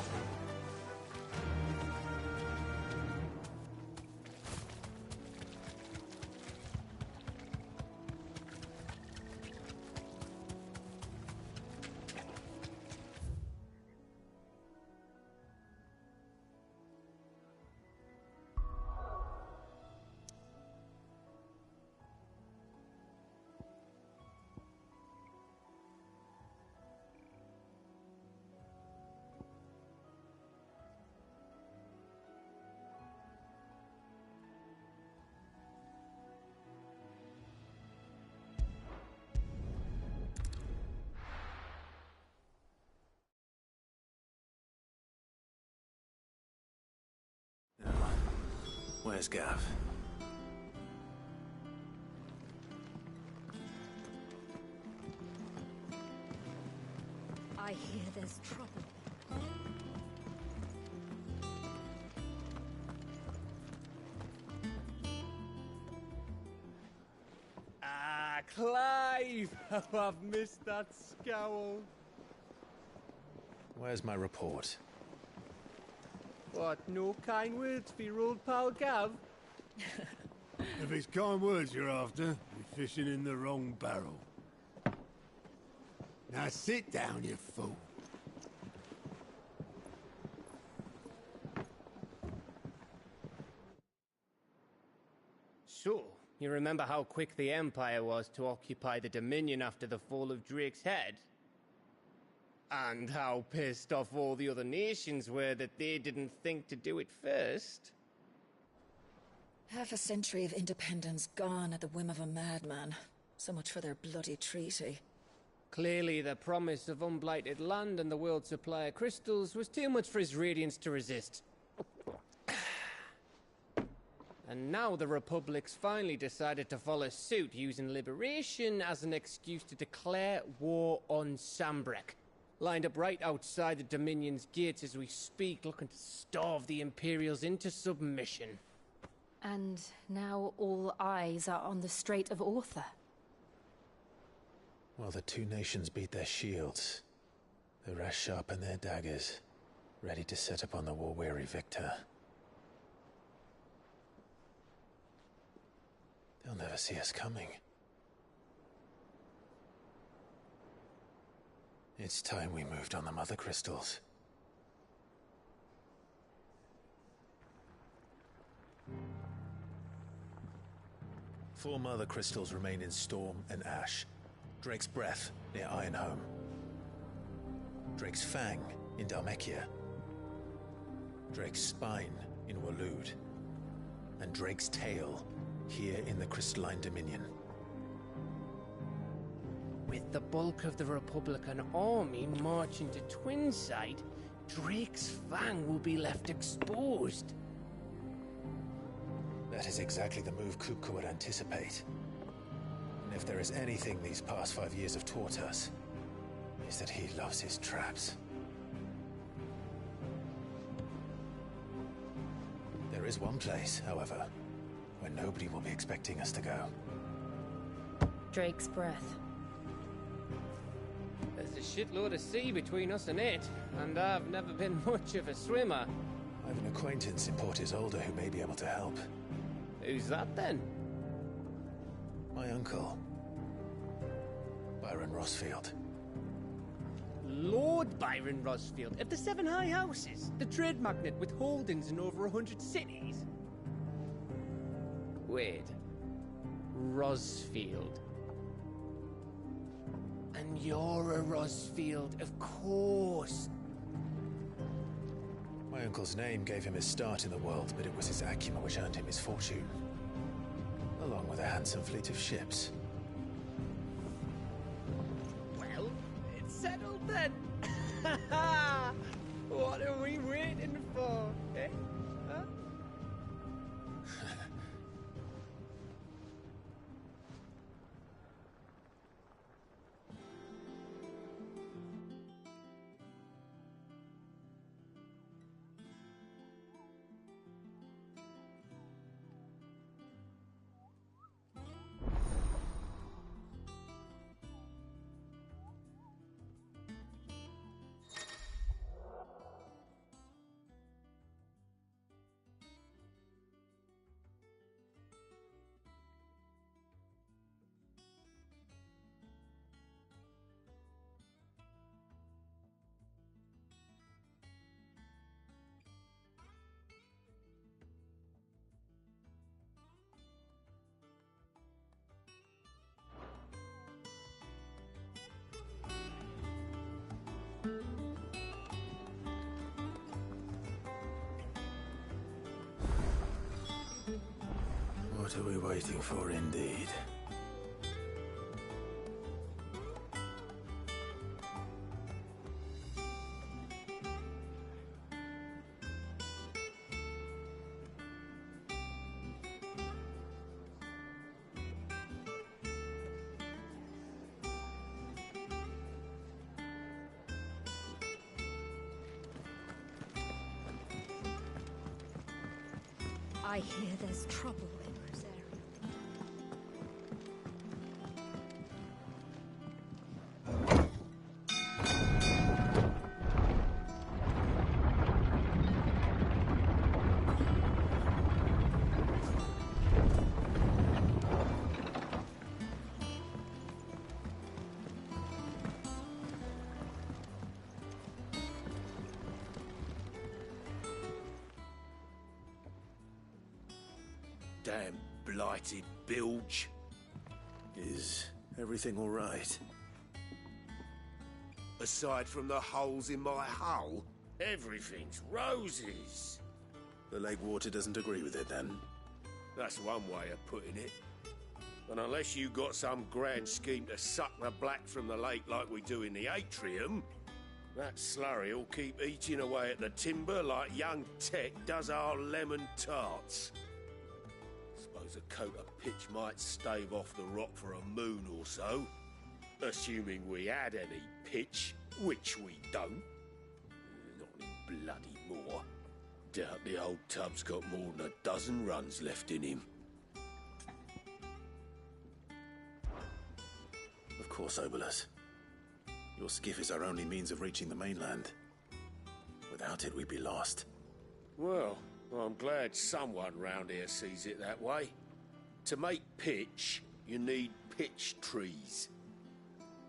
Where's Gav?
I hear there's trouble.
Ah, Clive! How I've missed that scowl.
Where's my report?
What, no kind words for your old pal Gav?
If it's kind words you're after, you're fishing in the wrong barrel. Now sit down, you fool.
So, you remember how quick the Empire was to occupy the Dominion after the fall of Drake's head? And how pissed off all the other nations were that they didn't think to do it first?
Half a century of independence gone at the whim of a madman. So much for their bloody treaty.
Clearly, the promise of unblighted land and the world's supply of crystals was too much for his radiance to resist. And now the Republic's finally decided to follow suit, using liberation as an excuse to declare war on Sambrek. Lined up right outside the Dominion's gates as we speak, looking to starve the Imperials into submission.
And now all eyes are on the Strait of Author.
While the two nations beat their shields, the rest sharpen their daggers, ready to set upon the war-weary victor. They'll never see us coming. It's time we moved on the Mother Crystals. Four Mother Crystals remain in Storm and Ash. Drake's Breath near Ironhome. Drake's Fang in Dhalmekia. Drake's Spine in Waloed. And Drake's Tail here in the Crystalline Dominion.
With the bulk of the Republican army marching to Twinside, Drake's Fang will be left exposed.
That is exactly the move Kupka would anticipate. And if there is anything these past 5 years have taught us, is that he loves his traps. There is one place, however, where nobody will be expecting us to go.
Drake's Breath.
There's a shitload of sea between us and it, and I've never been much of a swimmer.
I have an acquaintance in Port Isolde who may be able to help.
Who's that then?
My uncle, Byron Rosfield.
Lord Byron Rosfield of the Seven High Houses, the trade magnate with holdings in over 100 cities. Wait, Rosfield. And you're a Rosfield, of course.
My uncle's name gave him his start in the world, but it was his acumen which earned him his fortune. Along with a handsome fleet of ships.
Well, it's settled then. What are we waiting for, eh? Huh?
What are we waiting for, indeed?
I hear there's trouble in Rosaria.
Damn blighted bilge.
Is everything all right?
Aside from the holes in my hull, everything's roses.
The lake water doesn't agree with it, then?
That's one way of putting it. And unless you got some grand scheme to suck the black from the lake like we do in the atrium, that slurry'll keep eating away at the timber like young Tech does our lemon tarts. Suppose a coat of pitch might stave off the rock for a moon or so, assuming we had any pitch, which we don't. Not any bloody more. Doubt the old tub's got more than a dozen runs left in him.
Of course, Obolus. Your skiff is our only means of reaching the mainland. Without it, we'd be lost.
Well, I'm glad someone round here sees it that way. To make pitch, you need pitch trees.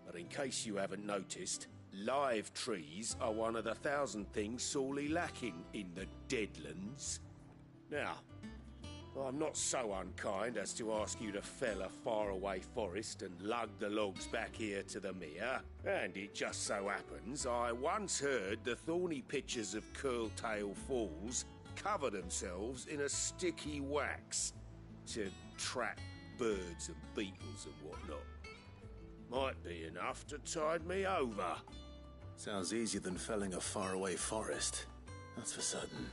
But in case you haven't noticed, live trees are one of the 1,000 things sorely lacking in the Deadlands. Now, I'm not so unkind as to ask you to fell a faraway forest and lug the logs back here to the mere, and it just so happens I once heard the thorny pitchers of Curltail Falls cover themselves in a sticky wax to trap birds and beetles and whatnot. Might be enough to tide me over.
Sounds easier than felling a faraway forest. That's for certain.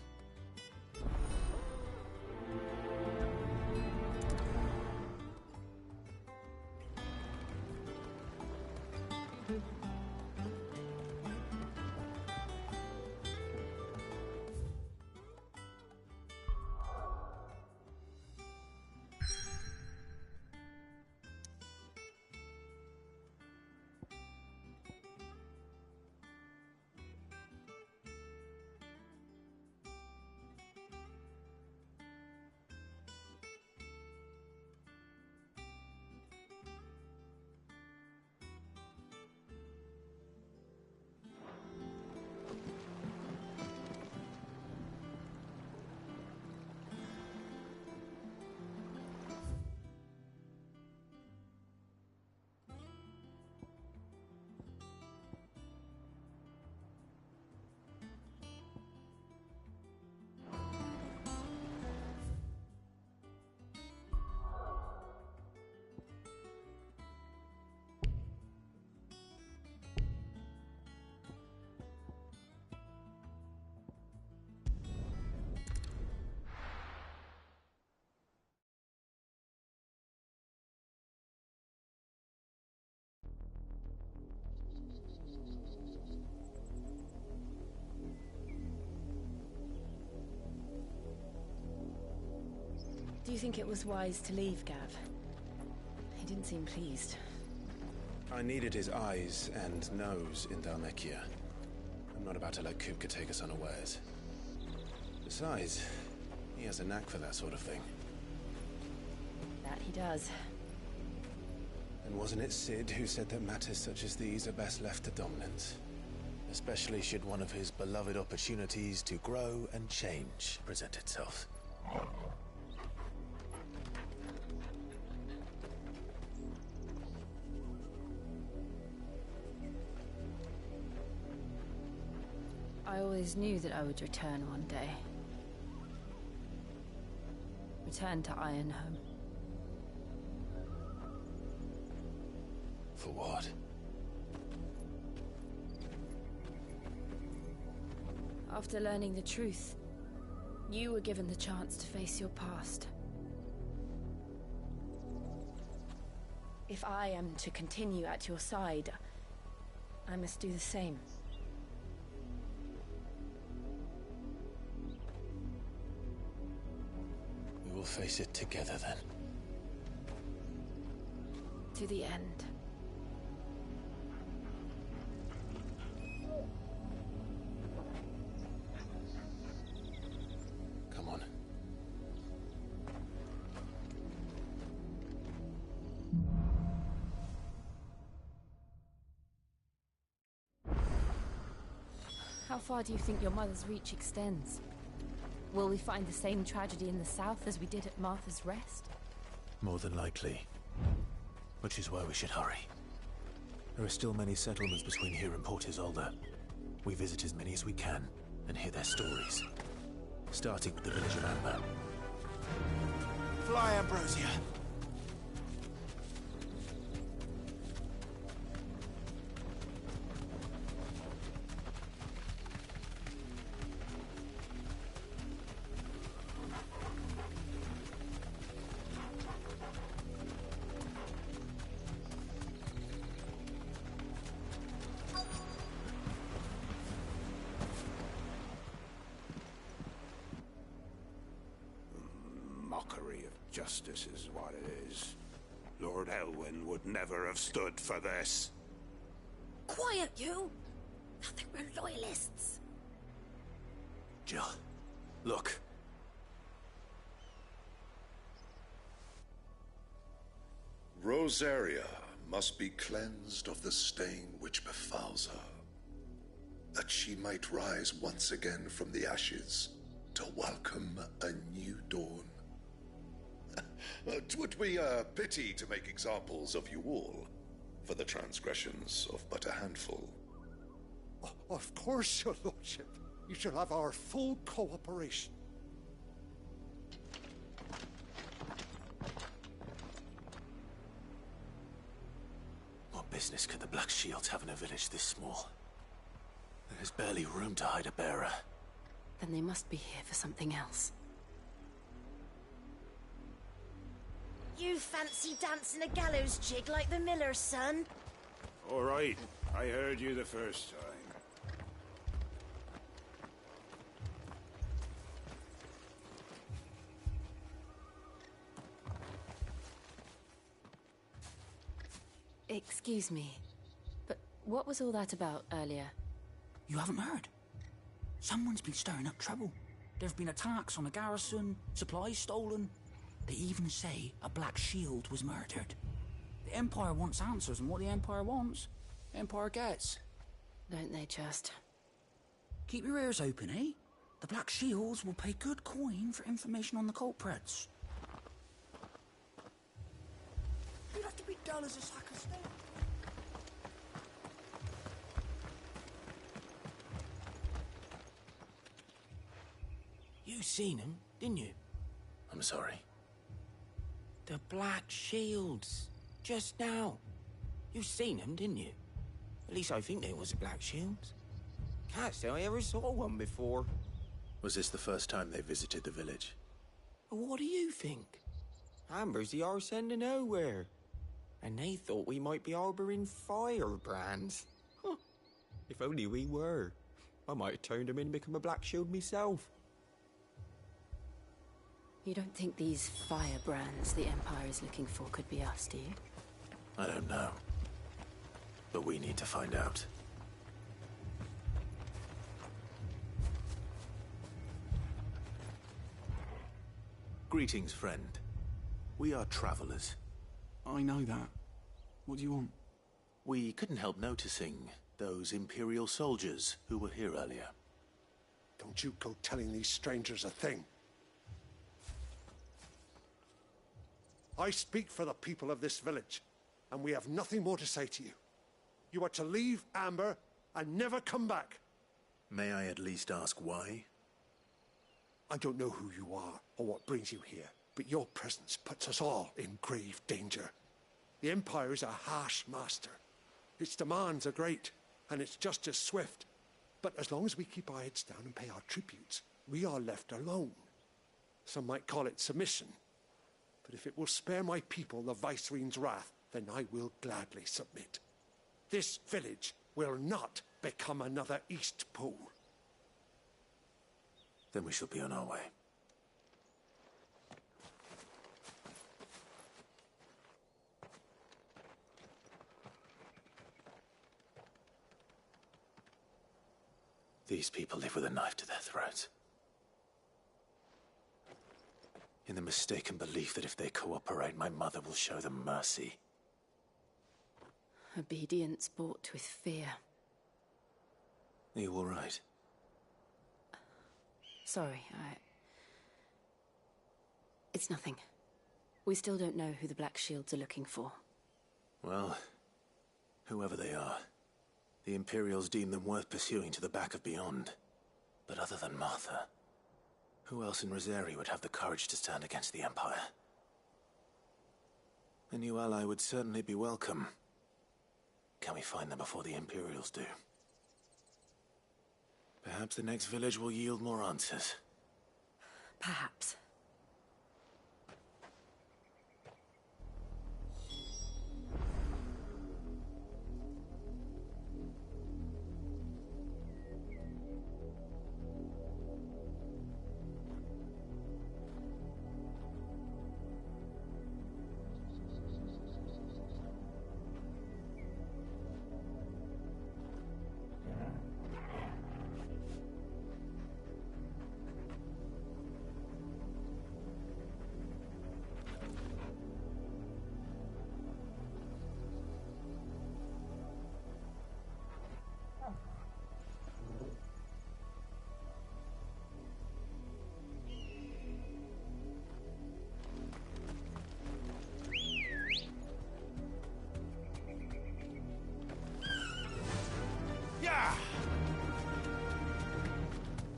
Do you think it was wise to leave, Gav? He didn't seem pleased.
I needed his eyes and nose in Dhalmekia. I'm not about to let Kupka take us unawares. Besides, he has a knack for that sort of thing.
That he does.
And wasn't it Cid who said that matters such as these are best left to dominance?
Especially should one of his beloved opportunities to grow and change present itself.
I always knew that I would return one day. Return to Ironhome.
For what?
After learning the truth, you were given the chance to face your past. If I am to continue at your side, I must do the same.
We will face it together then.
To the end.
Come on.
How far do you think your mother's reach extends? Will we find the same tragedy in the south as we did at Martha's Rest?
More than likely. Which is why we should hurry. There are still many settlements between here and Port Isolde. We visit as many as we can and hear their stories. Starting with the village of Amber.
Fly, Ambrosia.
Mockery of justice is what it is. Lord Elwyn would never have stood for this.
Quiet, you! I think we're loyalists.
Jill, look.
Rosaria must be cleansed of the stain which befouls her, that she might rise once again from the ashes to welcome a new dawn. Twould be a pity to make examples of you all for the transgressions of but a handful.
Of course, your lordship. You shall have our full cooperation.
What business could the Black Shields have in a village this small? There's barely room to hide a bearer.
Then they must be here for something else.
You fancy dancing a gallows jig like the miller's son?
All right, I heard you the first time.
Excuse me, but what was all that about earlier?
You haven't heard? Someone's been stirring up trouble. There have been attacks on the garrison, supplies stolen. They even say a Black Shield was murdered. The Empire wants answers, and what the Empire wants, the Empire gets.
Don't they just?
Keep your ears open, eh? The Black Shields will pay good coin for information on the culprits. You'd have to be dull as a sack of stone. You seen him, didn't you?
I'm sorry.
The Black Shields. Just now. You seen them, didn't you? At least I think they was the Black Shields. Can't say I ever saw one before.
Was this the first time they visited the village?
What do you think? Amber's the arse end of nowhere. And they thought we might be harboring firebrands. Huh. If only we were. I might have turned them in and become a Black Shield myself.
You don't think these firebrands the Empire is looking for could be us, do you?
I don't know. But we need to find out. Greetings, friend. We are travelers.
I know that. What do you want?
We couldn't help noticing those Imperial soldiers who were here earlier.
Don't you go telling these strangers a thing. I speak for the people of this village, and we have nothing more to say to you. You are to leave Amber and never come back.
May I at least ask why?
I don't know who you are or what brings you here, but your presence puts us all in grave danger. The Empire is a harsh master. Its demands are great, and its justice swift. But as long as we keep our heads down and pay our tributes, we are left alone. Some might call it submission. But if it will spare my people the Viceroy's wrath, then I will gladly submit. This village will not become another East Pool.
Then we shall be on our way. These people live with a knife to their throats. In the mistaken belief that if they cooperate, my mother will show them mercy.
Obedience bought with fear.
Are you all right?
Sorry, It's nothing. We still don't know who the Black Shields are looking for.
Well, whoever they are, the Imperials deem them worth pursuing to the back of beyond. But other than Martha, who else in Rosari would have the courage to stand against the Empire? A new ally would certainly be welcome. Can we find them before the Imperials do? Perhaps the next village will yield more answers.
Perhaps.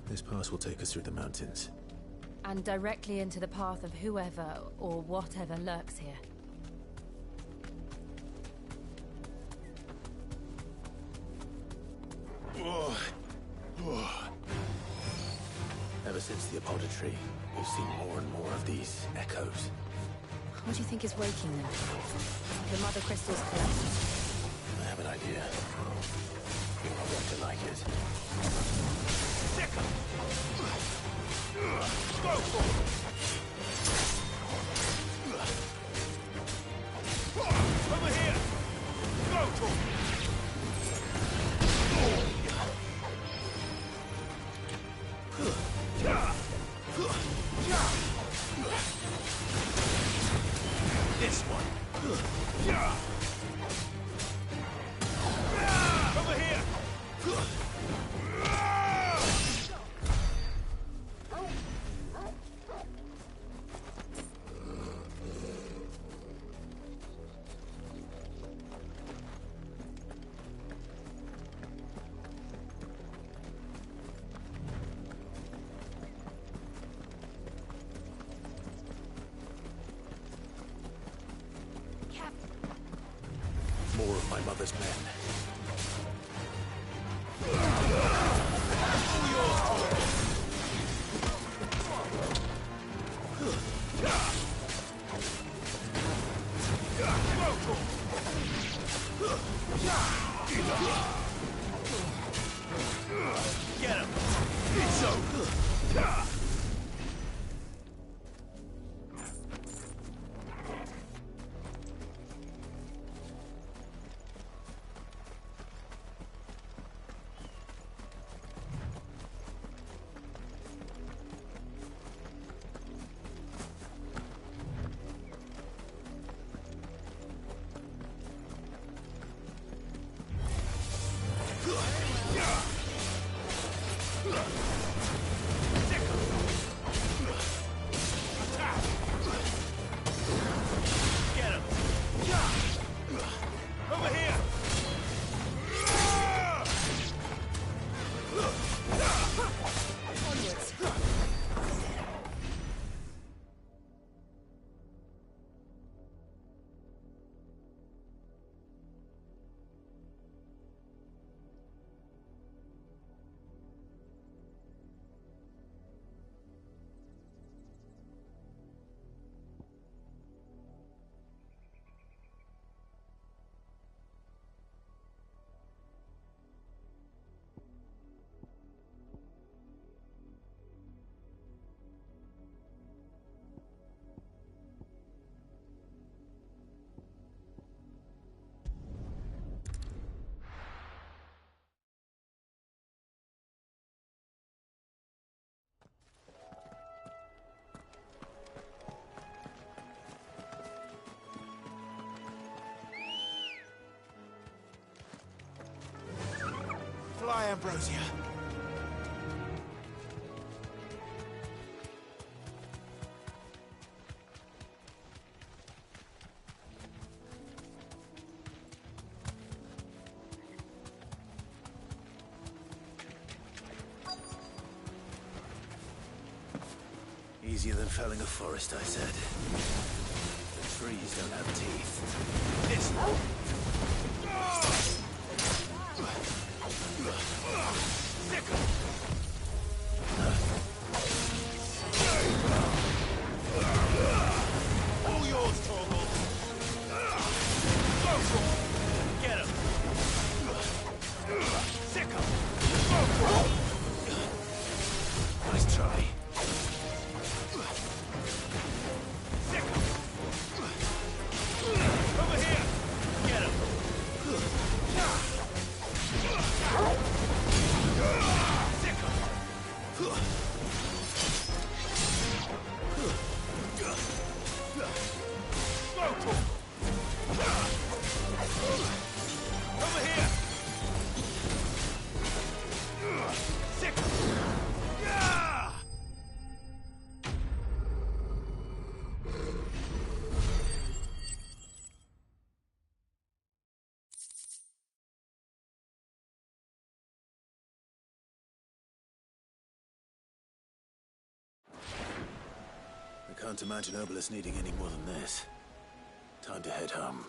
This pass will take us through the mountains.
And directly into the path of whoever or whatever lurks here.
Ever since the apothecary, we've seen more and more of these echoes.
What do you think is waking them? The mother crystals collected?
I have an idea. You're not going to like it.
Go for it! Over here! Go for it!
This one.
Over here!
More of my mother's men.
Get him! It's over! Fly, Ambrosia.
Easier than felling a forest, I said. The trees don't have teeth.
This all yours, Torgal. Go for it. Get him. Sicker. Go for it.
Nice try.
Over here. Get him. Over here. Sick. Yeah.
I can't imagine Obelisk needing any more than this. Time to head home.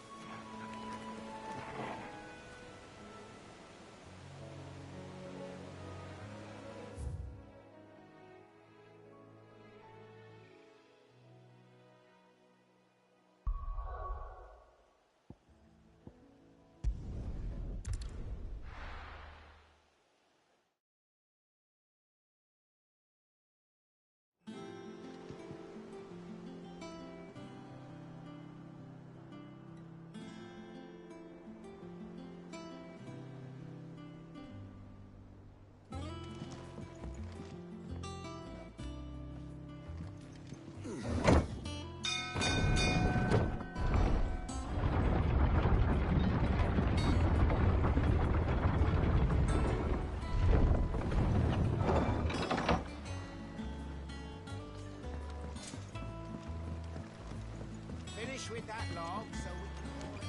Finish with that log so we can call it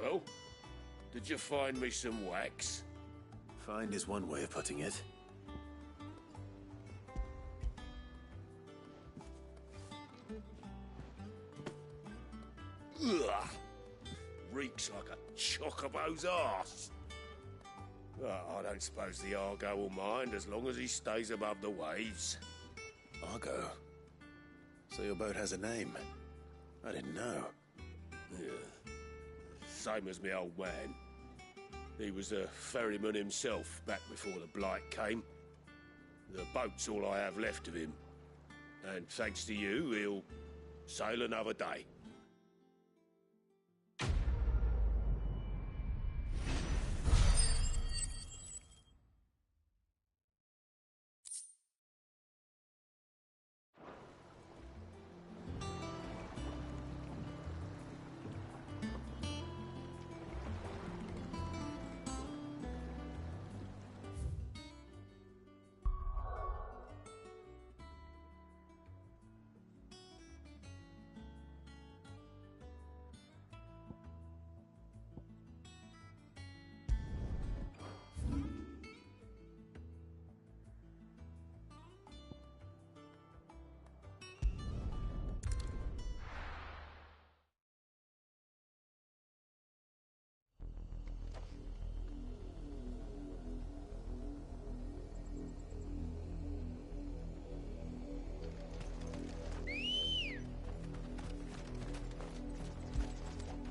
a
Well, did you find me some wax?
Find is one way of putting it.
Ugh! Reeks like a chocobo's arse. I don't suppose the Argo will mind as long as he stays above the waves.
Argo? So your boat has a name? I didn't know.
Yeah. Same as me old man. He was a ferryman himself back before the Blight came. The boat's all I have left of him. And thanks to you, he'll sail another day.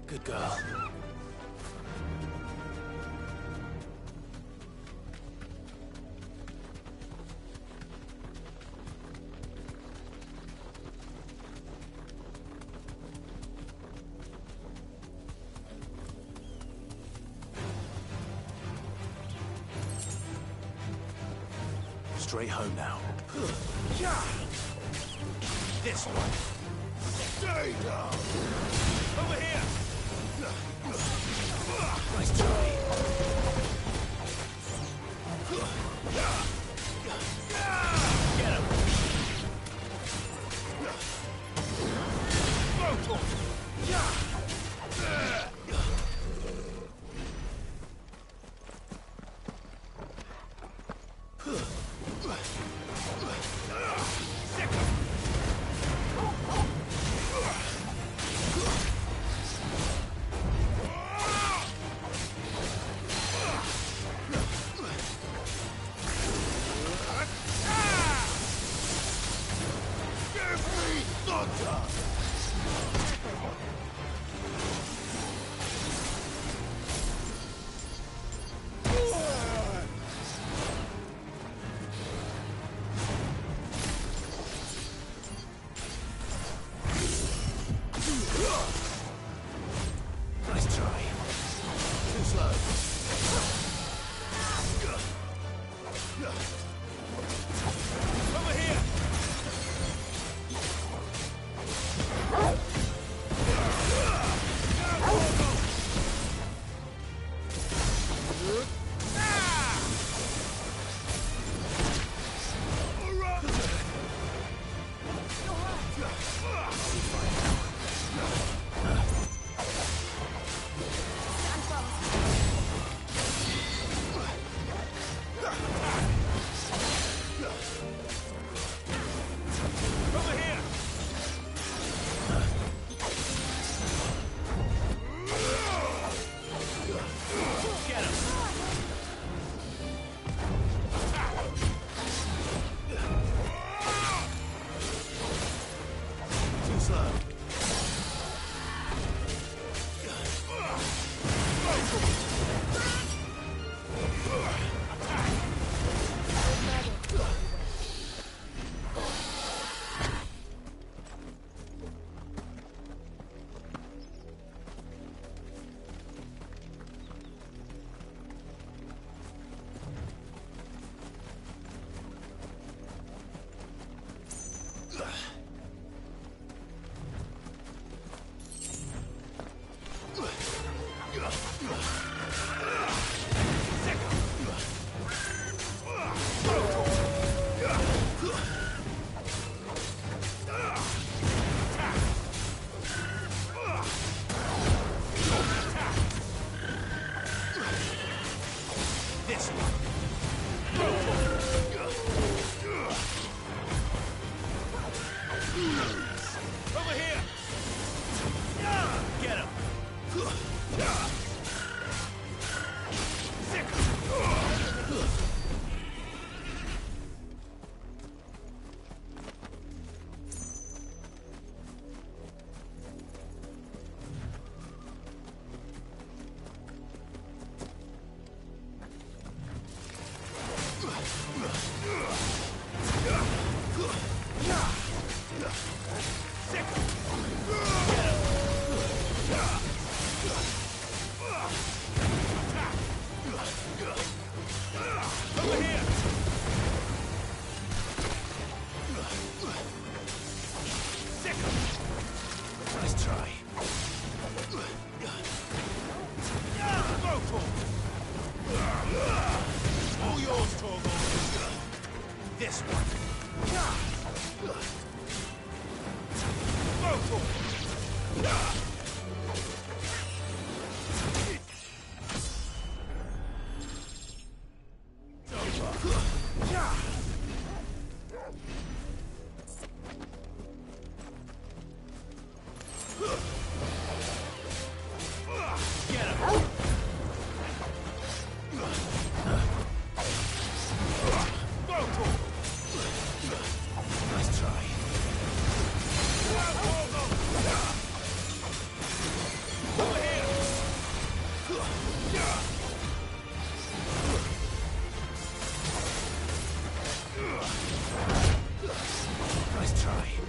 Good girl. Straight home now.
This one. Stay down! Over here!
Nice try.
Get him! Go for it!
Nice try. Too slow.
Over here! Over here! Get him!
Too slow.
This Over here! Get him! Over here!
Nice try.
Go for it! All yours, Torgal. This one. Go for it! Get him! Go for it!
Nice try.
Over here!
Nice try.